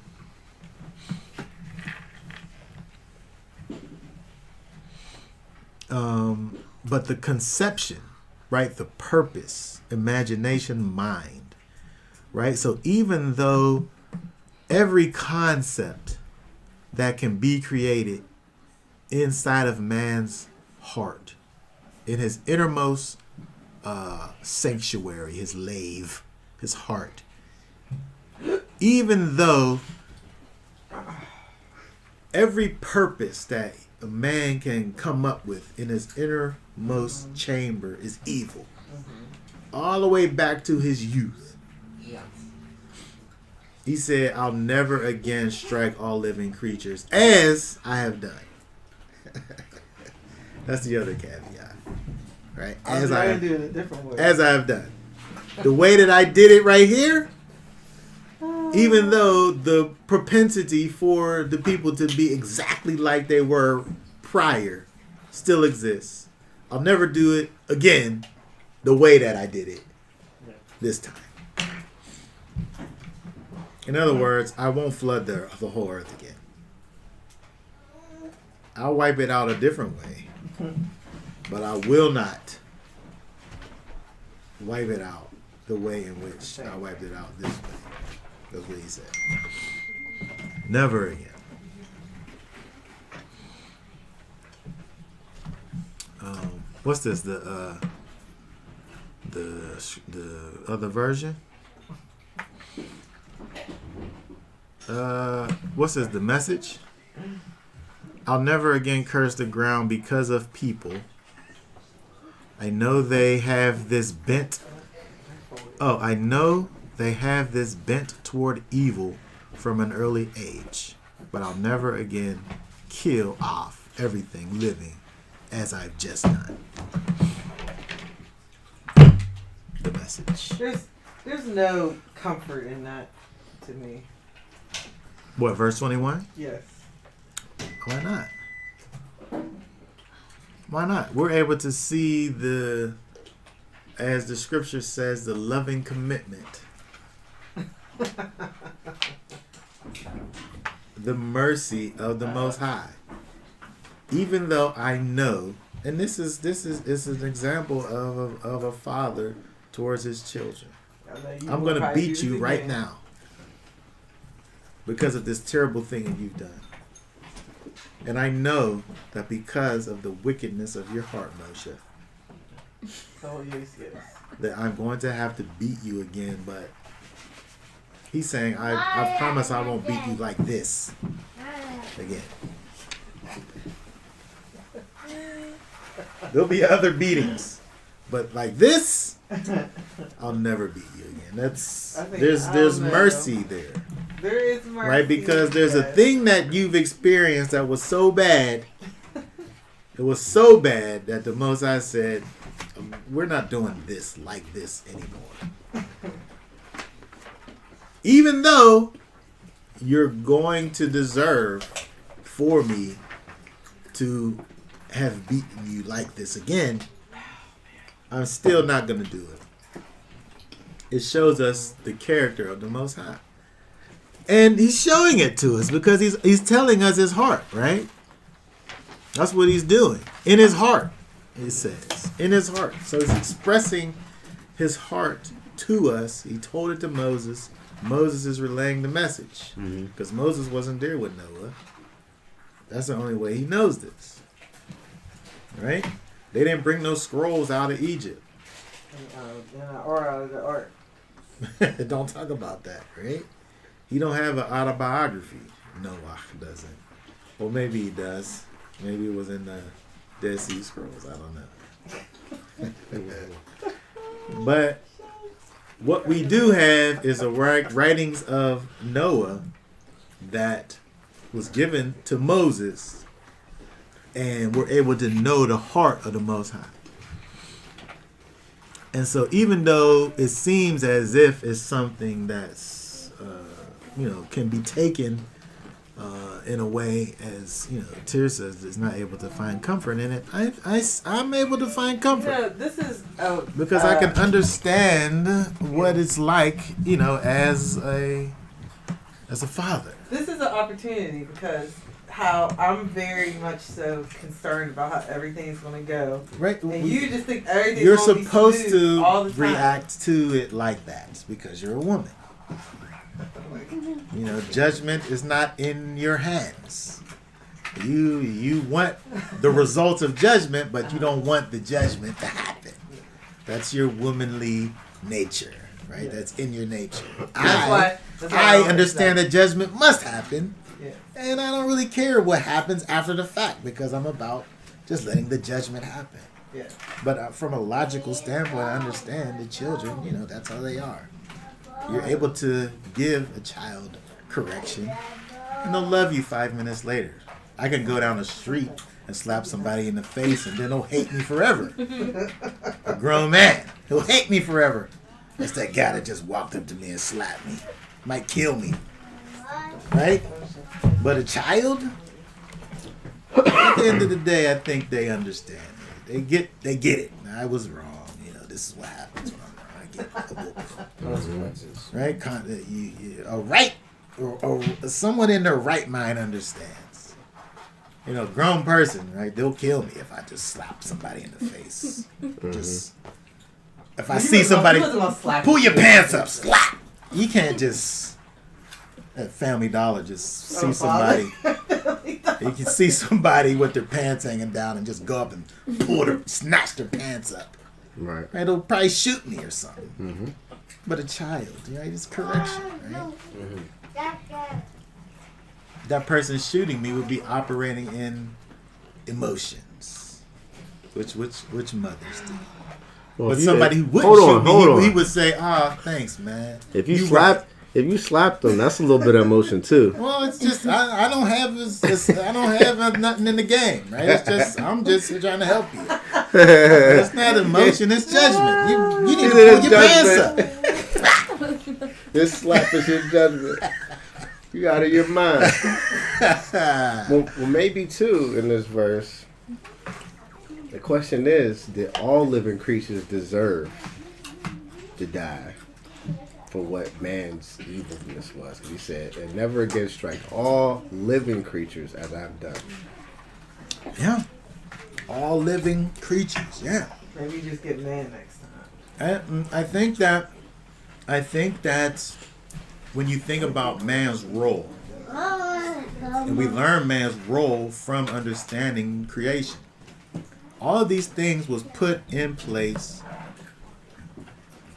But the conception, right? The purpose, imagination, mind, right? So even though every concept that can be created inside of man's heart, in his innermost sanctuary, his lave, his heart, even though every purpose that a man can come up with in his innermost chamber is evil, all the way back to his youth. Yeah. He said, I'll never again strike all living creatures as I have done. That's the other caveat, right? As I do it a different way. As I have done. The way that I did it right here, even though the propensity for the people to be exactly like they were prior still exists, I'll never do it again the way that I did it this time. In other words, I won't flood the whole earth again. I'll wipe it out a different way, but I will not wipe it out the way in which I wiped it out this way. That's what he said. Never again. what's this? The other version. What's this? The Message. I'll never again curse the ground because of people. I know they have this bent. Oh, I know they have this bent toward evil from an early age, but I'll never again kill off everything living as I've just done. The Message. There's no comfort in that to me. What, verse 21? Yes. Why not? Why not? We're able to see as the scripture says, the loving commitment. The mercy of the Most High. Even though I know, and this is an example of a father towards his children. I'm going to beat you right now because of this terrible thing that you've done. And I know that because of the wickedness of your heart, Moshe, Oh, yes. that I'm going to have to beat you again. But he's saying, I promise I won't beat you like this again. There'll be other beatings, but like this, I'll never beat you again. There's mercy there. There is mercy. Right? Because there's a thing that you've experienced that was so bad. It was so bad that the Most High said, we're not doing this like this anymore. Even though you're going to deserve for me to have beaten you like this again, I'm still not going to do it. It shows us the character of the Most High. And he's showing it to us because he's telling us his heart, right? That's what he's doing. In his heart, it says. In his heart. So he's expressing his heart to us. He told it to Moses. Moses is relaying the message. Because Moses wasn't there with Noah. That's the only way he knows this. Right? They didn't bring no scrolls out of Egypt. Or out of the ark. Don't talk about that, right? He don't have an autobiography. Noah doesn't. Or maybe he does. Maybe it was in the Dead Sea Scrolls. I don't know. But what we do have is a writings of Noah that was given to Moses, and we're able to know the heart of the Most High. And so even though it seems as if it's something that's can be taken in a way, as Tirsa is not able to find comfort in it, I'm able to find comfort. This is because I can understand what it's like, as a father. This is an opportunity because how I'm very much so concerned about how everything's going to go. Right. And you just think everything's You're going to be supposed smooth to all the time. react to it like that because you're a woman. Judgment is not in your hands. You want the results of judgment, but you don't want the judgment to happen. That's your womanly nature, right? Yeah. That's in your nature. That's why I understand that judgment must happen, and I don't really care what happens after the fact because I'm about just letting the judgment happen. Yeah. But from a logical standpoint, I understand the children, that's how they are. You're able to give a child correction, and they'll love you 5 minutes later. I can go down the street and slap somebody in the face, and then they'll hate me forever. A grown man, he'll hate me forever. That's that guy that just walked up to me and slapped me. Might kill me. Right? But a child, at the end of the day, I think they understand. They get it. I was wrong. This is what happens when I'm wrong. I get consequences. Right? Or someone in their right mind understands. Grown person, right? They'll kill me if I just slap somebody in the face. Just if I see somebody, pull your pants up, slap. You can't just at Family Dollar, just see Oh, somebody. Father. You can see somebody with their pants hanging down and just go up and snatch their pants up. Right. Right? They'll probably shoot me or something. Mm-hmm. But a child, right? It's correction, right? That person shooting me would be operating in emotions, which mothers do. Well, But if you- somebody who wouldn't shoot me, hold he on. would say, "Ah, thanks, man." If you right." if you slap them, that's a little bit of emotion too. Well, it's just I don't have I don't have nothing in the game, right? It's just I'm just trying to help you. It's not emotion, it's judgment. You need to pull your pants up. This slap is your judgment. You out of your mind. Well, maybe too in this verse. The question is, did all living creatures deserve to die for what man's evilness was? He said, and never again strike all living creatures as I've done. Yeah, all living creatures. Yeah, Maybe you just get man next time. I think that when you think about man's role, and we learn man's role from understanding creation. All of these things was put in place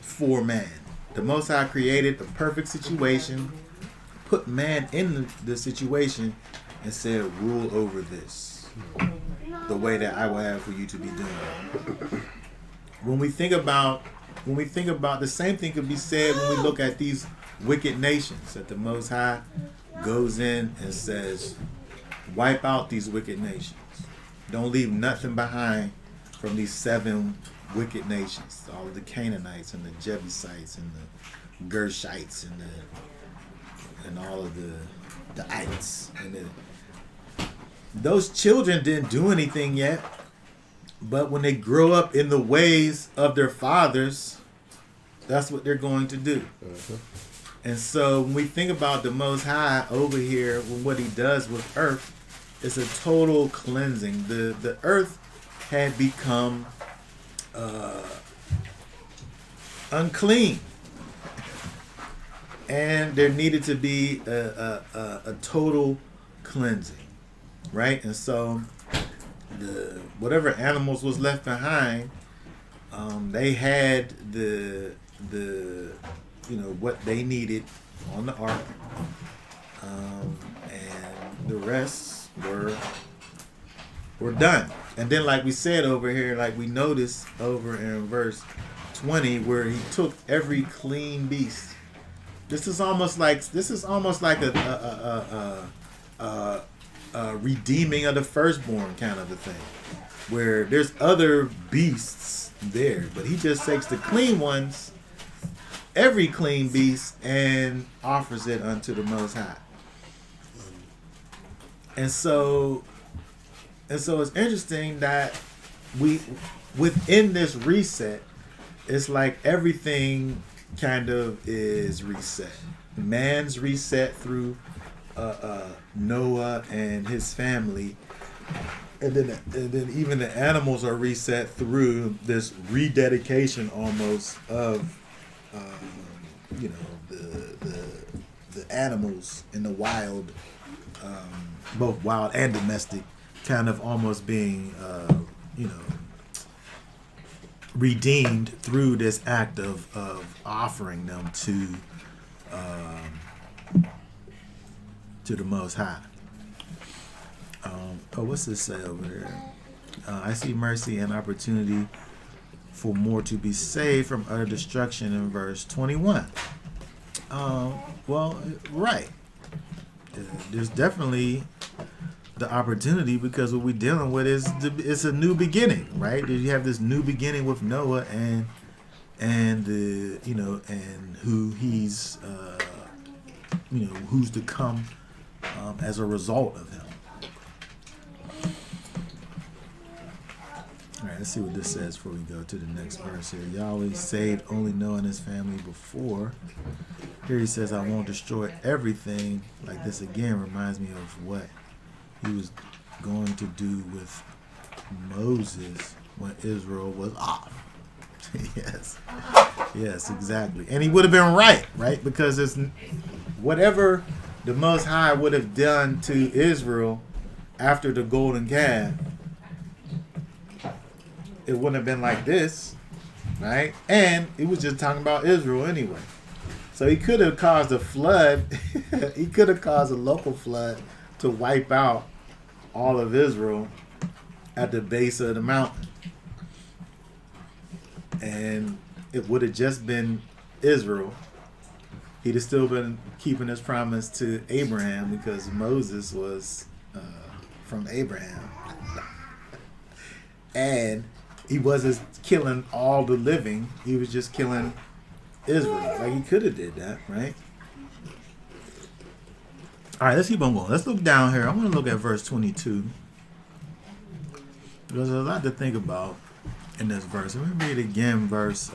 for man. The Most High created the perfect situation, put man in the situation, and said, "Rule over this the way that I will have for you to be doing." When we think about the same thing could be said when we look at these wicked nations, that the Most High goes in and says, "Wipe out these wicked nations. Don't leave nothing behind from these 7 wicked nations. All of the Canaanites and the Jebusites and the Gershites and all of the ites. And those children didn't do anything yet, but when they grow up in the ways of their fathers, that's what they're going to do." Mm-hmm. And so when we think about the Most High over here, what he does with earth, it's a total cleansing. The earth had become unclean, and there needed to be a total cleansing, right? And so whatever animals was left behind, they had the what they needed on the ark, and the rest were done. And then, like we said over here, like we noticed over in verse 20, where he took every clean beast. This is almost like a redeeming of the firstborn kind of a thing, where there's other beasts there, but he just takes the clean ones, every clean beast, and offers it unto the Most High. And so it's interesting that we, within this reset, it's like everything kind of is reset. Man's reset through Noah and his family, and then even the animals are reset through this rededication almost of the animals in the wild, both wild and domestic, kind of almost being redeemed through this act of offering them to the Most High. What's this say over here? I see mercy and opportunity for more to be saved from utter destruction in verse 21. Right. There's definitely the opportunity, because what we're dealing with is it's a new beginning, right? You have this new beginning with Noah and the and who he's who's to come as a result of him. All right, let's see what this says before we go to the next verse here. Yahweh saved only Noah and his family before. Here he says, "I won't destroy everything." Like this again reminds me of what he was going to do with Moses when Israel was off. Yes, exactly. And he would have been right? Because it's whatever the Most High would have done to Israel after the golden calf, it wouldn't have been like this, right? And he was just talking about Israel anyway. So he could have caused a flood. He could have caused a local flood to wipe out all of Israel at the base of the mountain. And it would have just been Israel. He'd have still been keeping his promise to Abraham because Moses was from Abraham. And he wasn't killing all the living. He was just killing Israel. Like he could have did that, right? All right, let's keep on going. Let's look down here. I want to look at verse 22. There's a lot to think about in this verse. Let me read again verse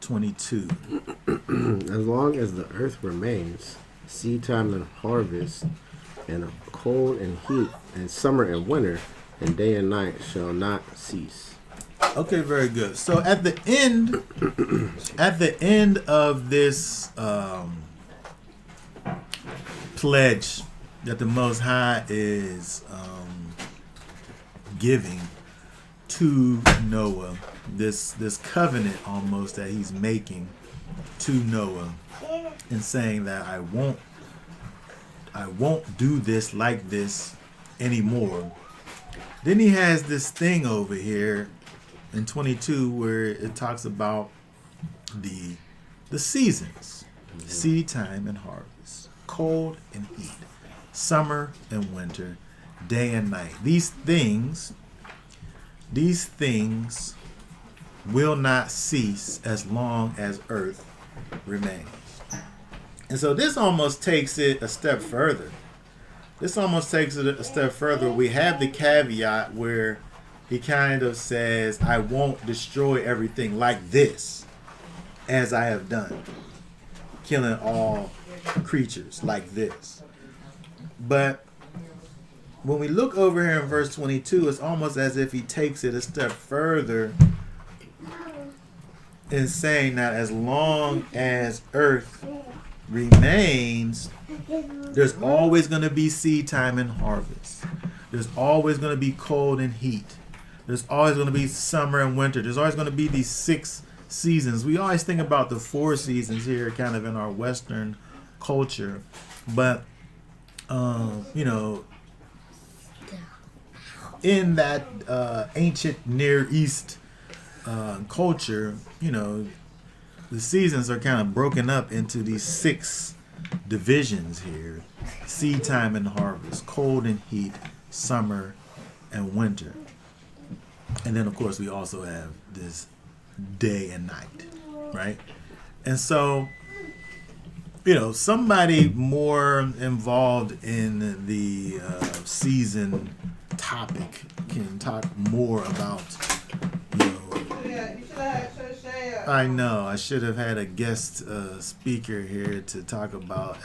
22. As long as the earth remains, seed time and harvest, and cold and heat, and summer and winter, and day and night shall not cease. Okay, very good. So at the end of this pledge that the Most High is giving to Noah, this covenant almost that he's making to Noah, and saying that I won't do this like this anymore. Then he has this thing over here in 22 where it talks about the seasons, seed time and harvest, cold and heat, summer and winter, day and night. These things will not cease as long as earth remains. And so this almost takes it a step further. We have the caveat where he kind of says, I won't destroy everything like this as I have done, killing all creatures like this. But when we look over here in verse 22, it's almost as if he takes it a step further in saying that as long as earth remains, there's always going to be seed time and harvest. There's always going to be cold and heat. There's always going to be summer and winter. There's always going to be these 6 seasons. We always think about the 4 seasons here kind of in our Western culture. But, in that ancient Near East culture, the seasons are kind of broken up into these 6 divisions here: seed time and harvest, cold and heat, summer and winter. And then, of course, we also have this day and night, right? And so, somebody more involved in the season topic can talk more about, I know. I should have had a guest speaker here to talk about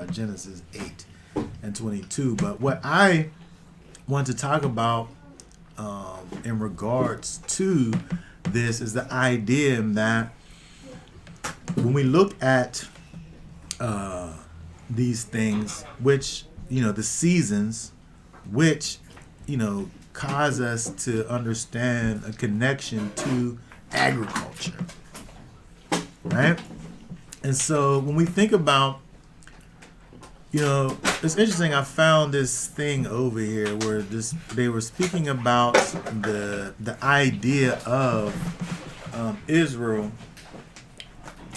Genesis 8 and 22. But what I want to talk about in regards to this is the idea that when we look at these things, which, the seasons, which, cause us to understand a connection to agriculture, right? And so when we think about, it's interesting. I found this thing over here where they were speaking about the idea of Israel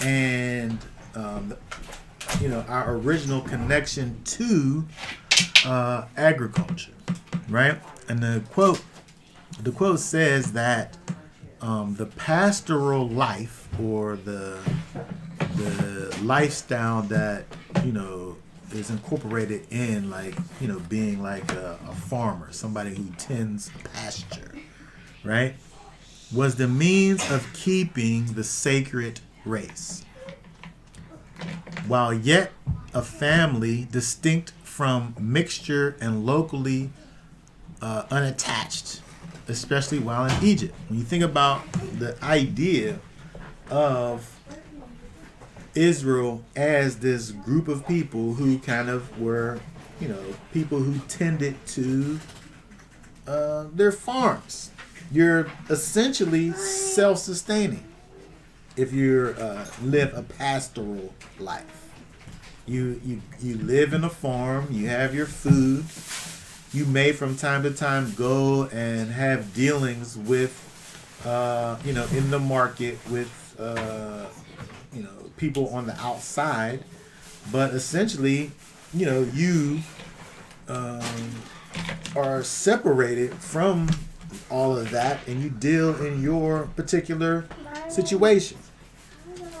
and our original connection to agriculture, right? And the quote says that the pastoral life, or the lifestyle that is incorporated in, being like a farmer, somebody who tends pasture, right, was the means of keeping the sacred race, while yet a family distinct from mixture and locally unattached, especially while in Egypt. When you think about the idea of Israel as this group of people who kind of were, people who tended to their farms. You're essentially self-sustaining if you live a pastoral life. You live in a farm. You have your food. You may from time to time go and have dealings with, in the market with, people on the outside. But essentially, you are separated from all of that, and you deal in your particular situation.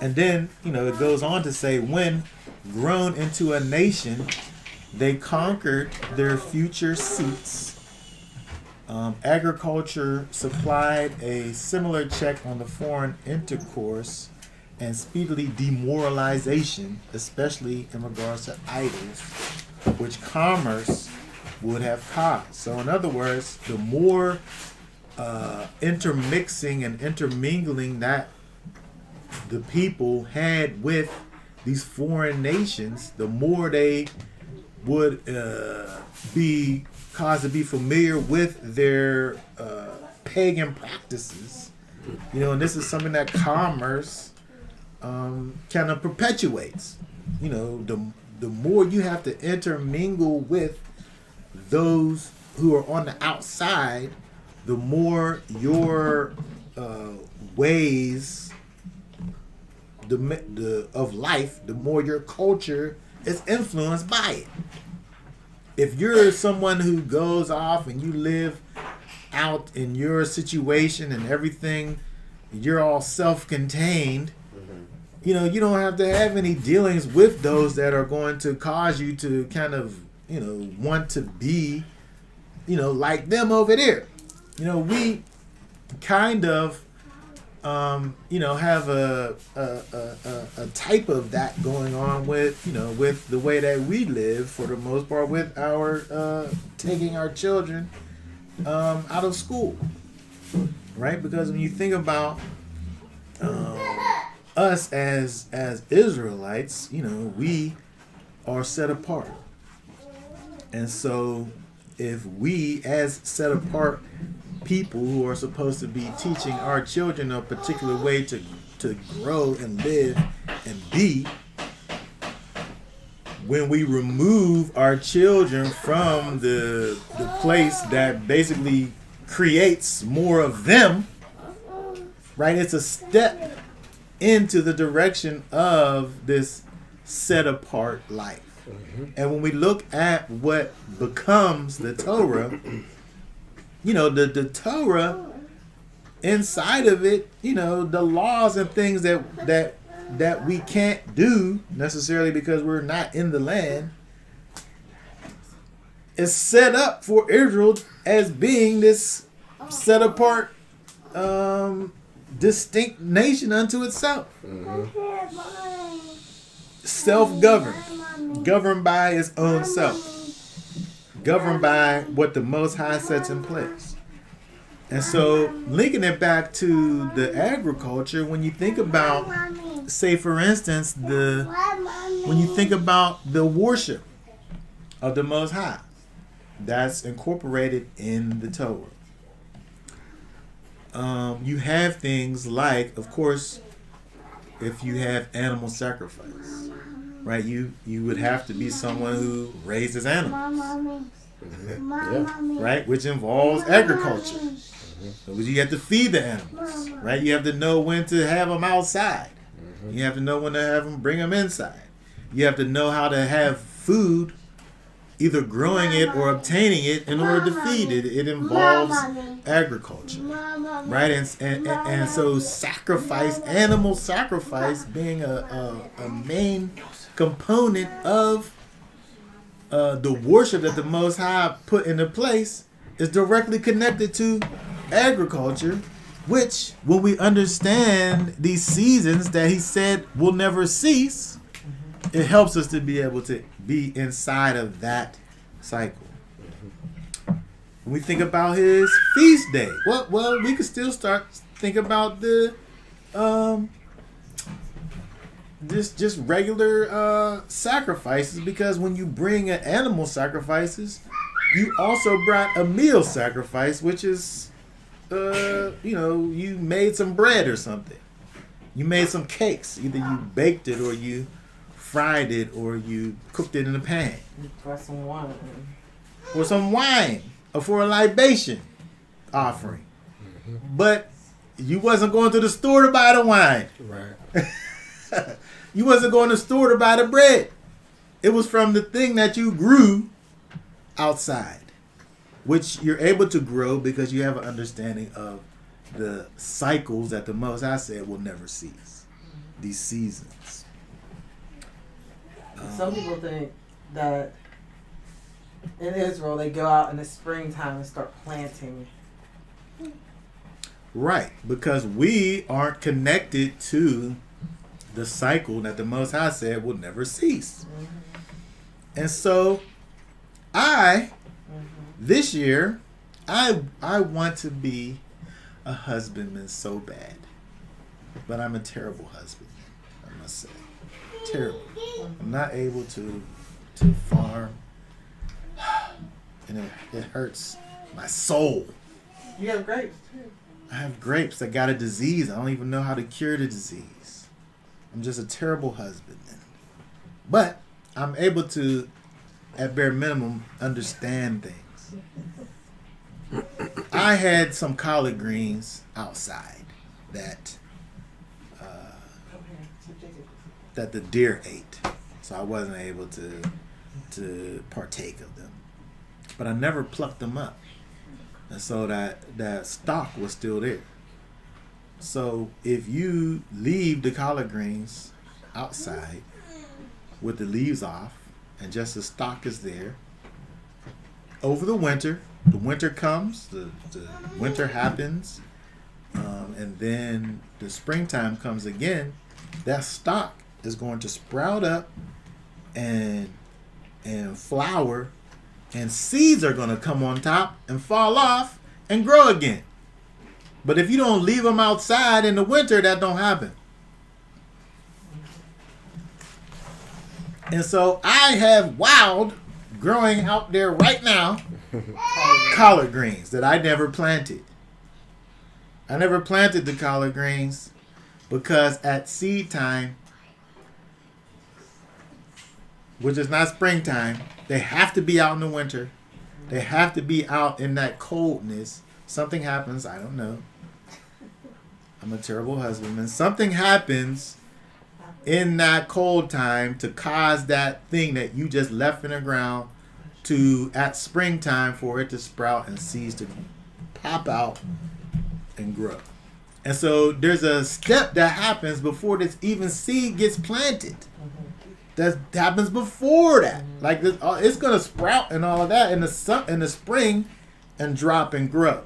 And then, it goes on to say, when grown into a nation, they conquered their future seats. Agriculture supplied a similar check on the foreign intercourse and speedily demoralization, especially in regards to idols, which commerce would have caused. So in other words, the more intermixing and intermingling that the people had with these foreign nations, the more they would be caused to be familiar with their pagan practices. And this is something that commerce kind of perpetuates. The more you have to intermingle with those who are on the outside, the more your ways of life, the more your culture is influenced by it. If you're someone who goes off and you live out in your situation and everything, you're all self-contained, you don't have to have any dealings with those that are going to cause you to kind of, want to be, like them over there. We kind of, have a type of that going on with, with the way that we live for the most part, with our taking our children out of school, right? Because when you think about us as Israelites, we are set apart, and so if we as set apart people who are supposed to be teaching our children a particular way to grow and live and be, when we remove our children from the place that basically creates more of them, right? It's a step into the direction of this set apart life. And when we look at what becomes the Torah, the Torah, inside of it, the laws and things that we can't do necessarily because we're not in the land, is set up for Israel as being this set apart, distinct nation unto itself. Self-governed, governed by its own self. Governed by what the Most High sets in place. And so, linking it back to the agriculture, when you think about, say for instance, when you think about the worship of the Most High, that's incorporated in the Torah. You have things like, of course, if you have animal sacrifice, right? You would have to be someone who raises animals, right? Which involves agriculture. So you have to feed the animals, right? You have to know when to have them outside. You have to know when to have them, bring them inside. You have to know how to have food, either growing it or obtaining it in order to feed it. It involves agriculture, right? And so sacrifice, animal sacrifice, being a main component of the worship that the Most High put into place, is directly connected to agriculture, which, when we understand these seasons that he said will never cease, it helps us to be able to be inside of that cycle. When we think about his feast day, well, we could still start think about the just regular sacrifices, because when you bring an animal sacrifices, you also brought a meal sacrifice, which is you made some bread or something. You made some cakes. Either you baked it or you fried it or you cooked it in a pan. For some wine. Or some wine, or for a libation offering. But you wasn't going to the store to buy the wine. Right. You wasn't going to the store to buy the bread. It was from the thing that you grew outside, which you're able to grow because you have an understanding of the cycles that the Most High said will never cease. These seasons. Some people think that in Israel they go out in the springtime and start planting. Right, because we aren't connected to the cycle that the Most High said will never cease. And so this year, I want to be a husbandman so bad. But I'm a terrible husband, I must say. Terrible. I'm not able to farm. And it hurts my soul. You have grapes too. I have grapes that got a disease. I don't even know how to cure the disease. I'm just a terrible husbandman. But I'm able to, at bare minimum, understand things. I had some collard greens outside that the deer ate, so I wasn't able to partake of them. But I never plucked them up, and so that stalk was still there. So if you leave the collard greens outside with the leaves off and just the stalk is there, over the winter comes, the winter happens, and then the springtime comes again, that stalk is going to sprout up and flower, and seeds are going to come on top and fall off and grow again. But if you don't leave them outside in the winter, that don't happen. And so I have wild growing out there right now collard greens that I never planted. I never planted the collard greens because at seed time, which is not springtime, they have to be out in the winter. They have to be out in that coldness. Something happens, I don't know. I'm a terrible husbandman. Something happens in that cold time to cause that thing that you just left in the ground to, at springtime, for it to sprout and seeds to pop out and grow. And so there's a step that happens before this even seed gets planted. That happens before that. Like it's gonna sprout and all of that in the spring and drop and grow.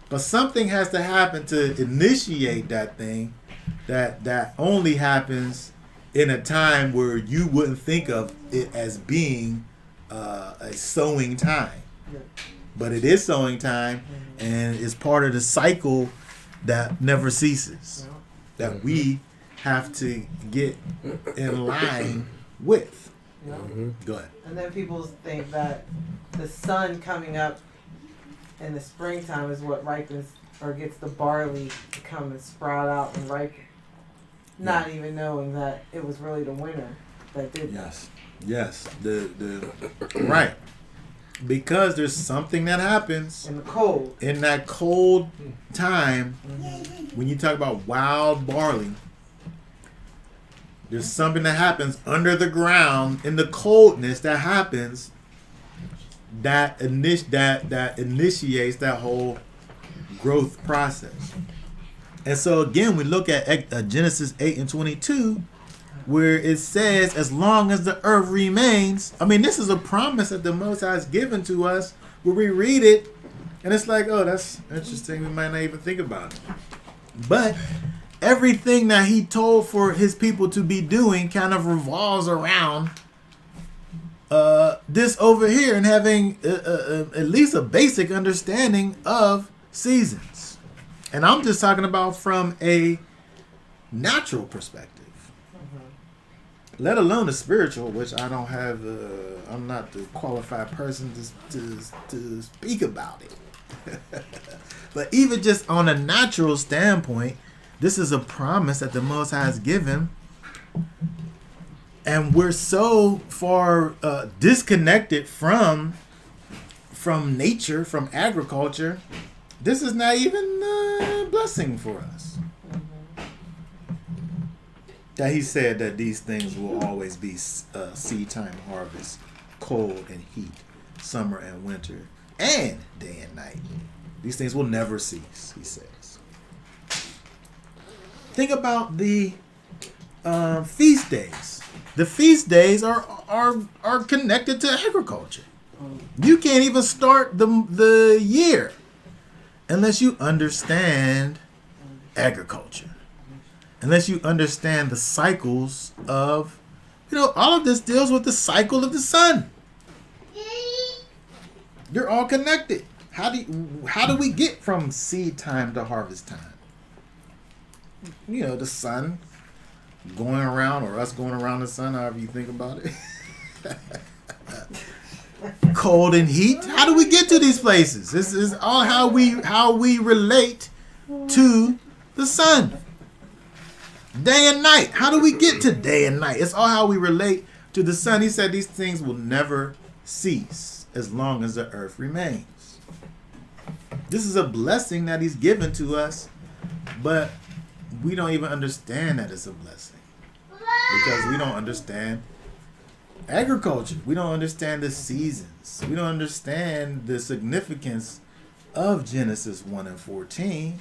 But something has to happen to initiate that thing that only happens in a time where you wouldn't think of it as being a sowing time. But it is sowing time, and it's part of the cycle that never ceases, that we have to get in line with. Go ahead. And then people think that the sun coming up in the springtime is what ripens or gets the barley to come and sprout out and ripen. Not even knowing that it was really the winter that did that. Yes. The right. Because there's something that happens In the cold. in that cold time when you talk about wild barley. There's something that happens under the ground in the coldness that happens that initiates that whole growth process. And so again, we look at Genesis 8:22, where it says, as long as the earth remains. I mean, this is a promise that the Most High has given to us, where we read it and it's like, oh, that's interesting. We might not even think about it. But everything that he told for his people to be doing kind of revolves around this over here, and having at least a basic understanding of seasons. And I'm just talking about from a natural perspective. let alone the spiritual, which I don't have. I'm not the qualified person to speak about it. But even just on a natural standpoint, this is a promise that the Most High has given, and we're so far disconnected from nature, from agriculture. This is not even a blessing for us. That he said that these things will always be seed time, harvest, cold and heat, summer and winter, and day and night. These things will never cease, he says. Think about the feast days. The feast days are connected to agriculture. You can't even start the year unless you understand agriculture. Unless you understand the cycles of, all of this deals with the cycle of the sun. They're all connected. How do we get from seed time to harvest time? The sun going around, or us going around the sun, however you think about it. Cold and heat. How do we get to these places? This is all how we relate to the sun. Day and night. How do we get to day and night? It's all how we relate to the sun. He said these things will never cease as long as the earth remains. This is a blessing that he's given to us, but we don't even understand that it's a blessing because we don't understand agriculture. We don't understand the seasons. We don't understand the significance of Genesis 1 and 14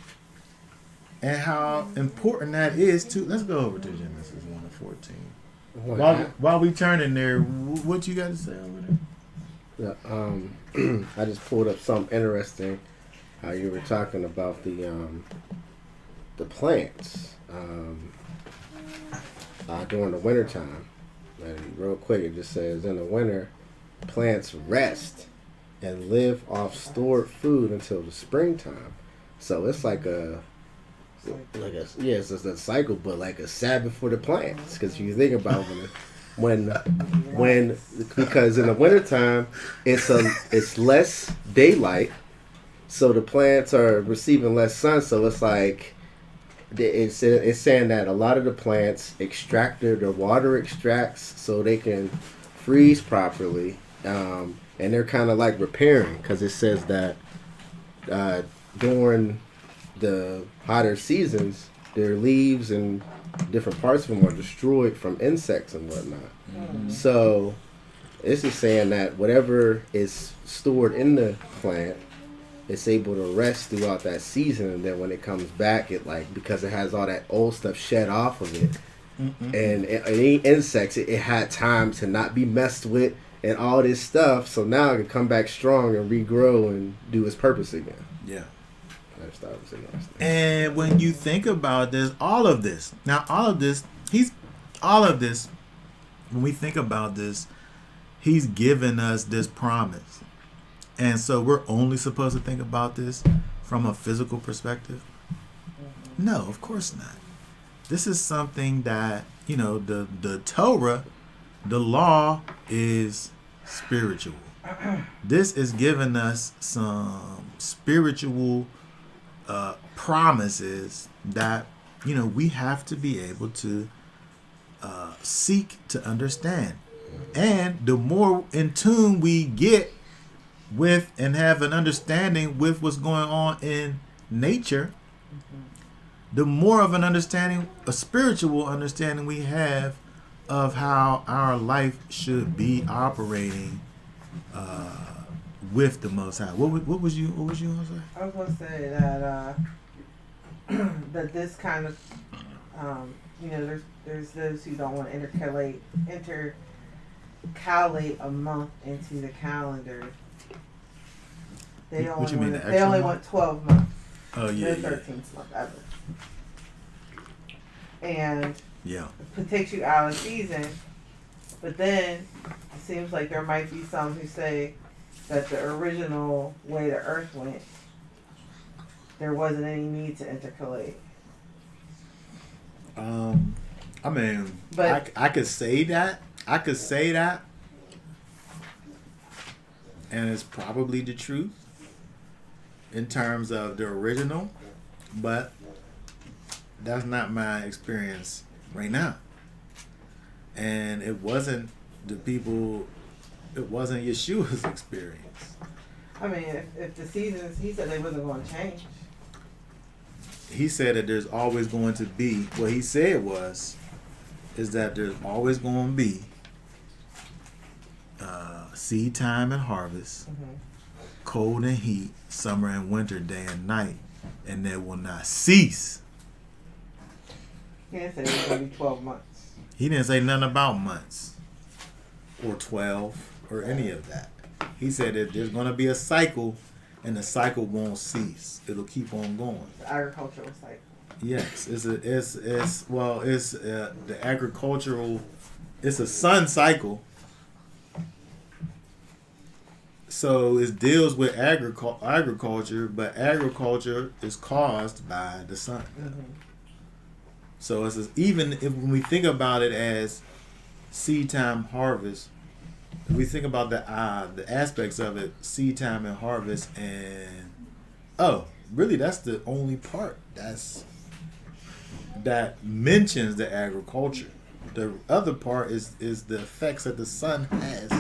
and how important that is to. Let's go over to Genesis 1 and 14. While we turn in there, what you got to say over there? Yeah, I just pulled up something interesting. How you were talking about the plants during the wintertime. And real quick, it just says in the winter, plants rest and live off stored food until the springtime. So it's like it's just a cycle, but like a Sabbath for the plants. Because you think about when because in the wintertime it's less daylight, so the plants are receiving less sun. So it's like it's saying that a lot of the plants extract their water extracts so they can freeze properly, and they're kind of like repairing, because it says that during the hotter seasons, their leaves and different parts of them are destroyed from insects and whatnot. Mm-hmm. So this is saying that whatever is stored in the plant, it's able to rest throughout that season, and then when it comes back, because it has all that old stuff shed off of it, and any insects, it had time to not be messed with and all this stuff, so now it can come back strong and regrow and do its purpose again. Yeah. I just thought it was interesting. And when you think about this, when we think about this, he's given us this promise. And so we're only supposed to think about this from a physical perspective? No, of course not. This is something that, the Torah, the law, is spiritual. This is giving us some spiritual promises that, we have to be able to seek to understand. And the more in tune we get with and have an understanding with what's going on in nature, the more of an understanding, a spiritual understanding we have of how our life should be operating with the Most High. What was you going to say? I was going to say that that this kind of there's those who don't want to intercalate a month into the calendar. They only want 12 months. Oh yeah. No 13th month ever. And yeah, it takes you out of season. But then it seems like there might be some who say that the original way the earth went, there wasn't any need to intercalate. I mean, But- I could say that. I could say that. And it's probably the truth in terms of the original. But that's not my experience right now. And it wasn't it wasn't Yeshua's experience. I mean, if the seasons, he said they wasn't going to change. He said that there's always going to be, what he said is that there's always going to be seed time and harvest, cold and heat, summer and winter, day and night, and they will not cease. He didn't say it was going to be 12 months. He didn't say nothing about months or 12 or any of that. He said that there's going to be a cycle, and the cycle won't cease. It'll keep on going. The agricultural cycle. Yes, it's the agricultural. It's a sun cycle. So it deals with agriculture, but agriculture is caused by the sun. So it's even if when we think about it as seed time, harvest, if we think about the aspects of it, seed time and harvest, and really that's the only part that mentions the agriculture. The other part is the effects that the sun has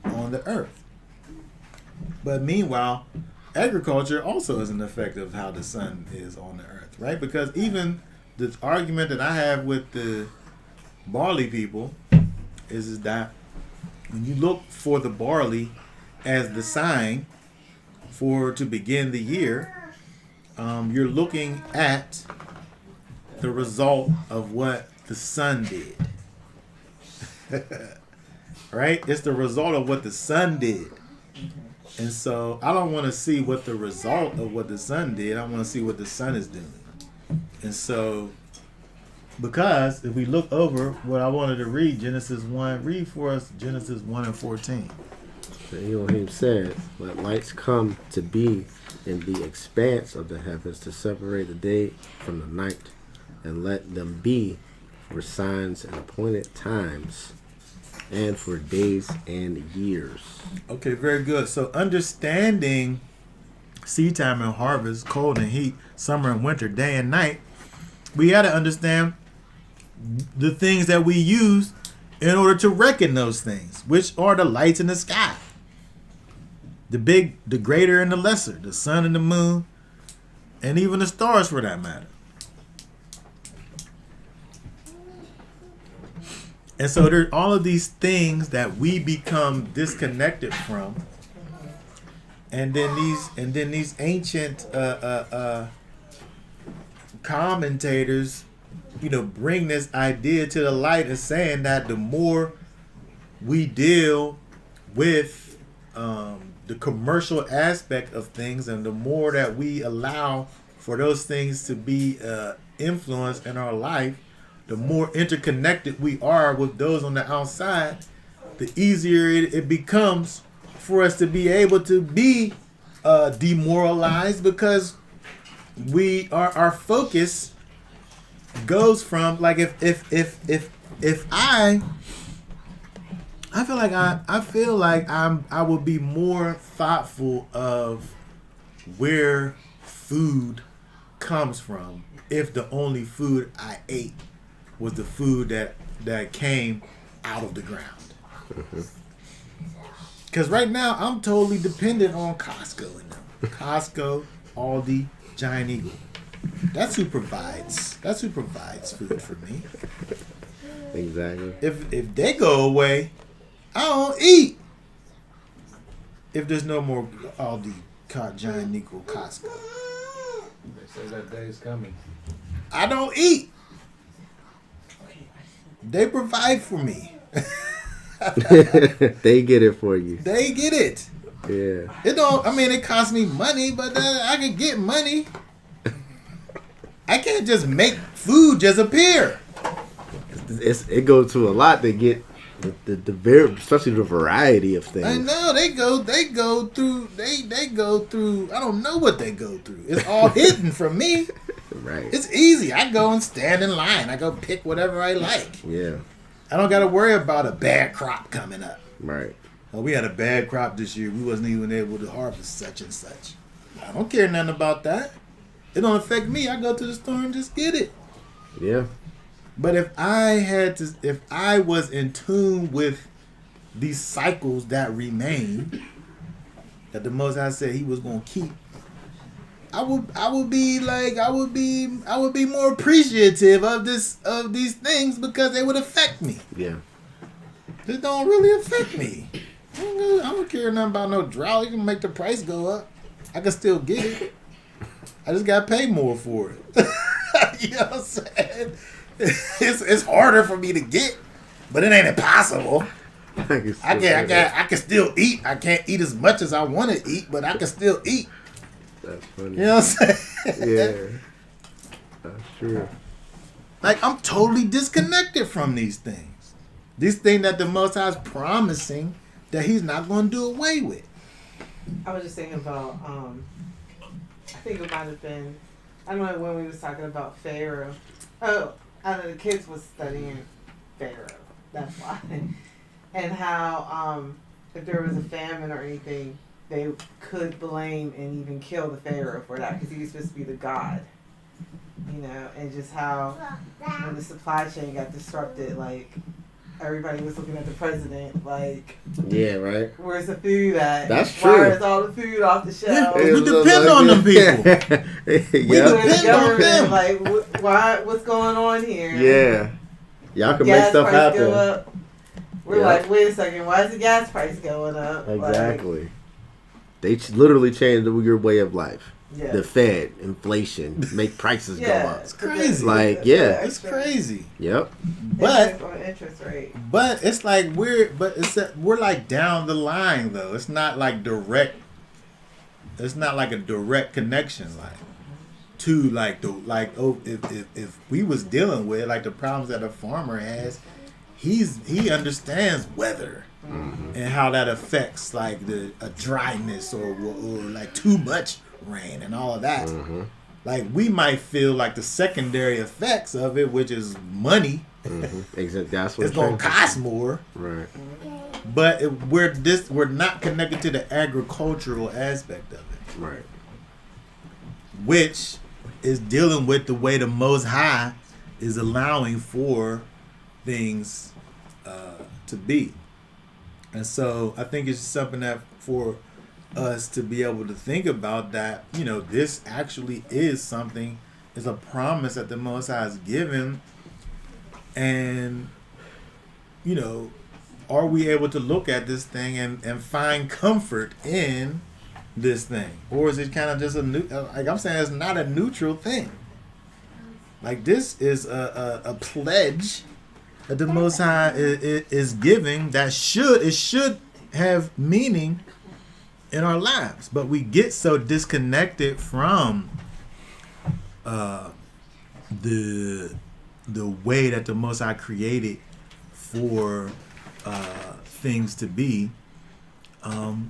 on the earth. But meanwhile, agriculture also is an effect of how the sun is on the earth, right? Because even the argument that I have with the barley people is that when you look for the barley as the sign to begin the year, you're looking at the result of what the sun did. Right? It's the result of what the sun did. And so I don't want to see what the result of what the sun did. I want to see what the sun is doing. And so, because if we look over what I wanted to read, Genesis 1, read for us Genesis 1 and 14. Elohim said, "Let lights come to be in the expanse of the heavens to separate the day from the night, and let them be for signs and appointed times, and for days and years." Okay, very good. So understanding seed time and harvest, cold and heat, summer and winter, day and night, we got to understand the things that we use in order to reckon those things, which are the lights in the sky. The greater and the lesser, the sun and the moon, and even the stars for that matter. And so there's all of these things that we become disconnected from, and then these ancient commentators, bring this idea to the light of saying that the more we deal with the commercial aspect of things, and the more that we allow for those things to be influenced in our life, the more interconnected we are with those on the outside, the easier it becomes for us to be able to be demoralized, because our focus goes from, like, if I feel like I will be more thoughtful of where food comes from if the only food I ate was the food that came out of the ground. Because right now I'm totally dependent on Costco and them. Costco, Aldi, Giant Eagle. That's who provides food for me. Exactly. If they go away, I don't eat. If there's no more Aldi, Giant Eagle, Costco, They say that day is coming. I don't eat. They provide for me. They get it for you. They get it. Yeah. It costs me money, but I can get money. I can't just make food just appear. It goes to a lot to get the very, especially the variety of things. I know they go through. I don't know what they go through. It's all hidden from me. Right. It's easy. I go and stand in line. I go pick whatever I like. Yeah. I don't got to worry about a bad crop coming up. Right. Oh, we had a bad crop this year. We wasn't even able to harvest such and such. I don't care nothing about that. It don't affect me. I go to the store and just get it. Yeah. But if I was in tune with these cycles that remain, that the Most High said He was gonna keep, I would be more appreciative of these things because they would affect me. Yeah. This don't really affect me. I don't care nothing about no drought. You can make the price go up. I can still get it. I just gotta pay more for it. You know what I'm saying? It's harder for me to get, but it ain't impossible. I can still eat. I can't eat as much as I want to eat, but I can still eat. That's funny. You know what I'm saying? Yeah. That's true. Like, I'm totally disconnected from these things. These things that the Most High is promising that He's not going to do away with. I was just thinking about, I think it might have been, I don't know when we was talking about Pharaoh. Oh, I know the kids was studying Pharaoh. That's why. And how if there was a famine or anything, they could blame and even kill the Pharaoh for that because he was supposed to be the god. You know, and just how when the supply chain got disrupted, like, everybody was looking at the president like, Yeah, right. where's the food at? That's Why true. is all the food off the Yeah, shelf? we depend on them people. We Yeah. doing the depend on government, them. like, why? What's going on here? Yeah. Y'all can make Gas stuff price go happen. up. We're Yeah. like, wait a second, why is the gas price going up? Exactly. They literally changed your way of life. Like, yeah. The Fed, inflation, make prices go up. It's crazy. Like, yeah. It's crazy. Yep. But Interest rate. But it's like we're like down the line though. It's not like direct. It's not like a direct connection like to like if we was dealing with like the problems that a farmer has, he understands weather and how that affects like a dryness or like too much rain and all of that. Like we might feel like the secondary effects of it, which is money. Exactly. That's what It's gonna cost more, Right. but we're not connected to the agricultural aspect of it, Right. which is dealing with the way the Most High is allowing for things to be. And so I think it's something that for us to be able to think about that, you know, this actually is something, is a promise that the Most High has given. And, you know, are we able to look at this thing and find comfort in this thing? Or is it kind of just like I'm saying, it's not a neutral thing. Like this is a pledge that the Most High is giving that should have meaning in our lives. But we get so disconnected from the way that the Most High created for things to be, and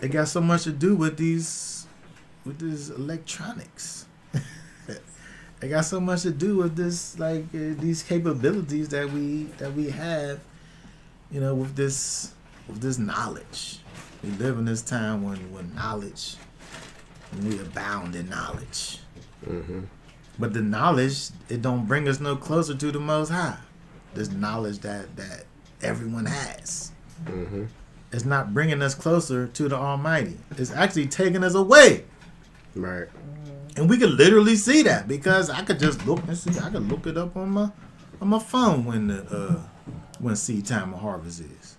it got so much to do with these electronics. It got so much to do with this, like these capabilities that we have, you know, with this knowledge. We live in this time when knowledge, when we abound in knowledge. But the knowledge, it don't bring us no closer to the Most High. This knowledge that everyone has. It's not bringing us closer to the Almighty. It's actually taking us away. Right. And we can literally see that because I could just look and see. I could look it up on my phone when seed time or harvest is.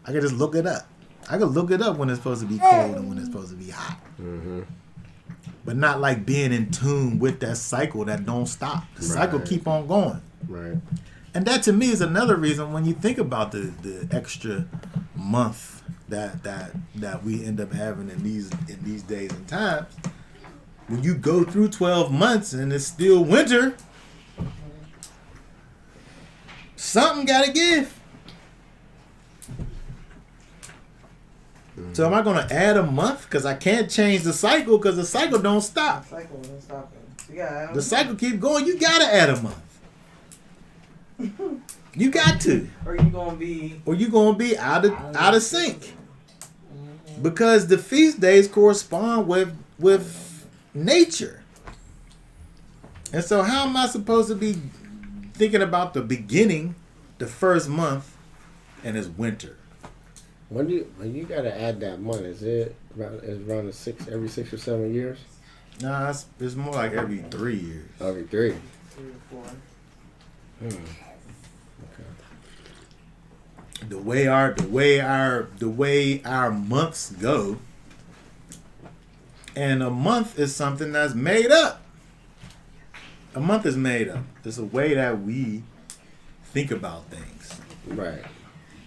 I could just look it up. I could look it up when it's supposed to be cold and when it's supposed to be hot. But not like being in tune with that cycle that don't stop. The cycle Right. keep on going. Right. And that to me is another reason when you think about the extra month that we end up having in these days and times. When you go through 12 months and it's still winter, something gotta give. So am I going to add a month? Because I can't change the cycle because the cycle don't stop. The cycle isn't stopping. So yeah, The cycle keep going. You got to add a month. You got to. Or you gonna be Or you going to be out of sync. Because the feast days correspond with nature. And so how am I supposed to be thinking about the beginning, the first month, and it's winter? When you gotta add that month, is it around every 6 or 7 years? Nah, it's more like every 3 years. Every 3. 3 or 4. Okay. The way our months go, and a month is something that's made up. A month is made up. It's a way that we think about things, Right.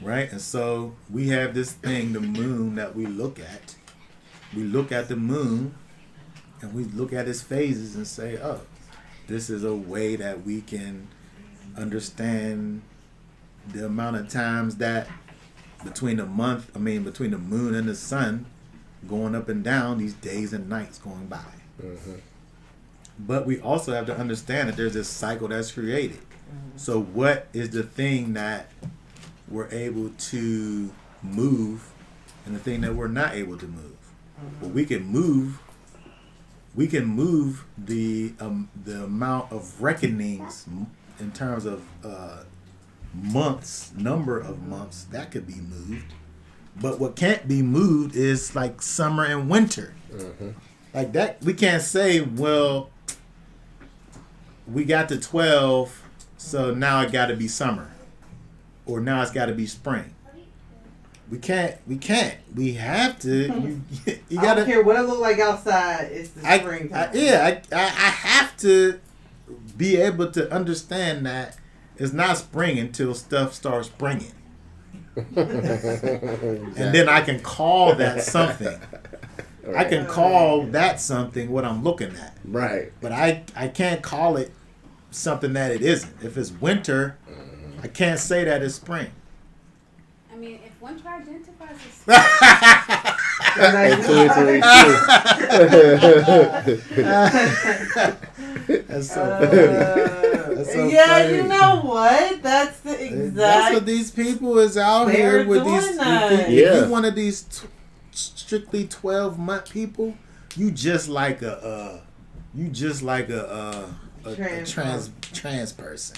right? And so we have this thing, the moon, that we look at. We look at the moon, and we look at its phases and say, "Oh, this is a way that we can understand the amount of times that between the moon and the sun going up and down, these days and nights going by." Mm-hmm. But we also have to understand that there's this cycle that's created. So what is the thing that we're able to move and the thing that we're not able to move? Well, we can move the amount of reckonings in terms of months, number of months, that could be moved. But what can't be moved is like summer and winter. Mm-hmm. Like that, we can't say, well, we got to 12, so now it got to be summer, or now it's got to be spring. We can't. We have to. You I gotta. don't care what it look like outside. It's the springtime. I have to be able to understand that it's not spring until stuff starts springing, and then I can call that something. I can call that something what I'm looking at. Right. But I can't call it something that it isn't. If it's winter, I can't say that it's spring. I mean, if one tribe identifies as In 2022. That's so funny. That's so yeah, funny. you know what? That's the exact. That's what these people is out They're here with doing these. that. If Yeah. you one of these strictly 12-month people, you just like a trans person.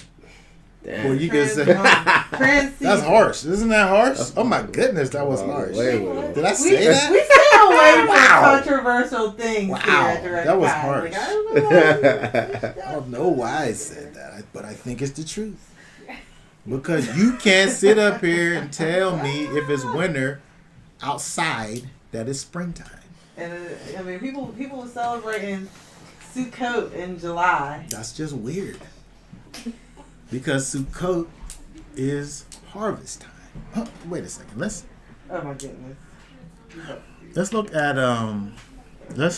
Damn. Or you can say trans that's harsh. Isn't that harsh? Oh my goodness, that was harsh. Way with it. Did I We say that? stay away from Wow. controversial things. Wow. Here at Direct That was Pod. harsh. Like, I don't know why I don't know why I said that, but I think it's the truth. Because you can't sit up here and tell me if it's winter outside that it's springtime. And I mean, people are celebrating Sukkot in July. That's just weird. Because Sukkot is harvest time. Oh, wait a second. Let's Oh my goodness.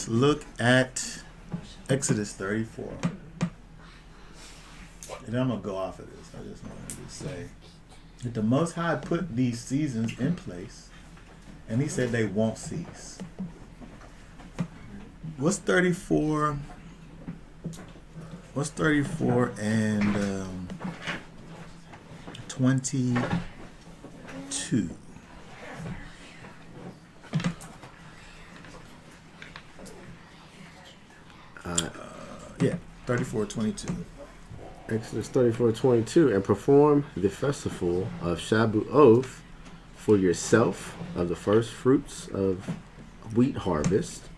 look at Exodus 34. And I'm gonna go off of this. I just wanted to say that the Most High put these seasons in place, and He said they won't cease. What's 34? What's 34 and 22? Yeah, 34:22. Exodus 34:22, and perform the festival of Shabuoth for yourself of the first fruits of wheat harvest,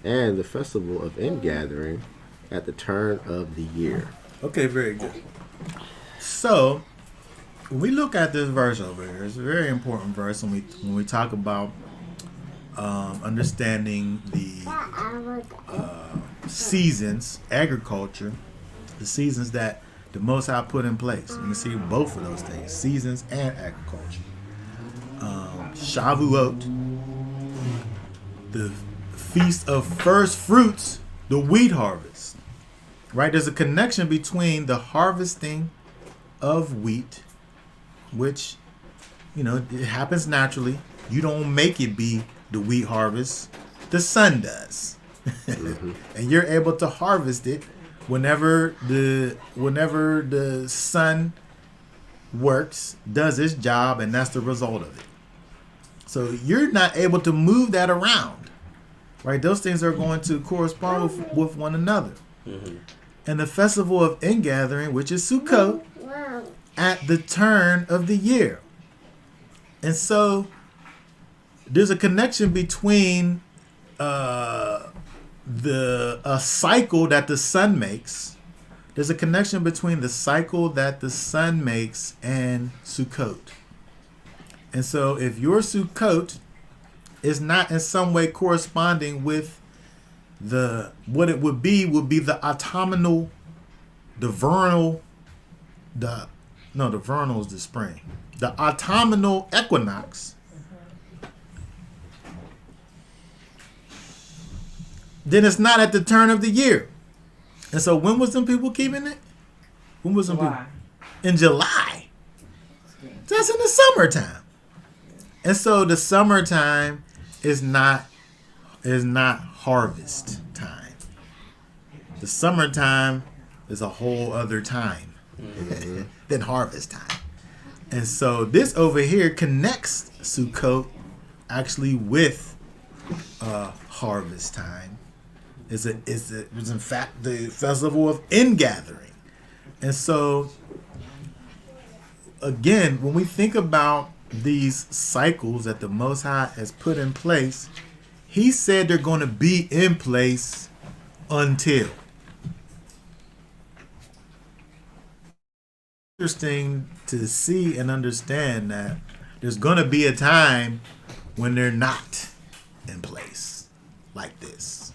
and the festival of ingathering at the turn of the year. Okay, very good. So, when we look at this verse over here, it's a very important verse when we talk about understanding the seasons, agriculture, the seasons that the Most High put in place. You can see both of those things, seasons and agriculture. Shavuot, the feast of first fruits, the wheat harvest. Right? There's a connection between the harvesting of wheat, which, it happens naturally. You don't make it be the wheat harvest, the sun does. And you're able to harvest it whenever the sun works, does its job, and that's the result of it. So you're not able to move that around, right? Those things are going to correspond with one another. And the festival of ingathering, which is Sukkot, at the turn of the year. And so there's a connection between a cycle that the sun makes. There's a connection between the cycle that the sun makes and Sukkot. And so if your Sukkot is not in some way corresponding with what it would be the autumnal, the vernal is the spring. The autumnal equinox, then it's not at the turn of the year. And so when was them people keeping it? When was them people? July. In July. That's in the summertime. And so the summertime is not harvest time. The summertime is a whole other time than harvest time. And so this over here connects Sukkot actually with harvest time. It's in fact the festival of ingathering. And so again, when we think about these cycles that the Most High has put in place, he said they're going to be in place until. Interesting to see and understand that there's going to be a time when they're not in place like this.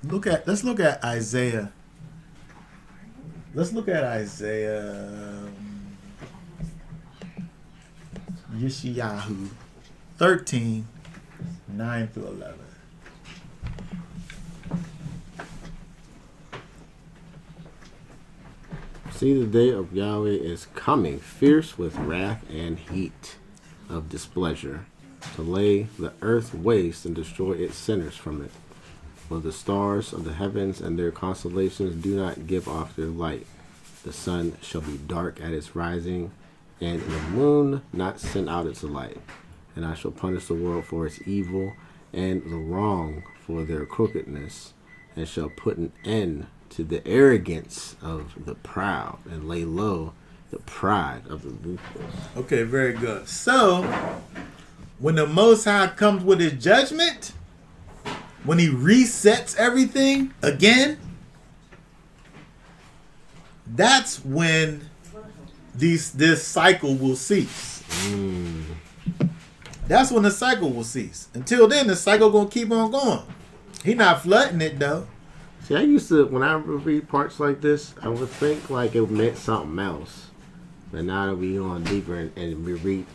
Let's look at Isaiah. Let's look at Isaiah Yeshayahu 13, 9 through 11. See, the day of Yahweh is coming, fierce with wrath and heat of displeasure, to lay the earth waste and destroy its sinners from it. For the stars of the heavens and their constellations do not give off their light. The sun shall be dark at its rising, and the moon not send out its light. And I shall punish the world for its evil, and the wrong for their crookedness, and shall put an end to the arrogance of the proud, and lay low the pride of the ruthless. Okay, very good. So, when the Most High comes with his judgment, when he resets everything again, that's when this cycle will cease. That's when the cycle will cease. Until then, the cycle gonna keep on going. He not flooding it though. See, I used to, when I would read parts like this, I would think like it meant something else. But now that we on deeper and we're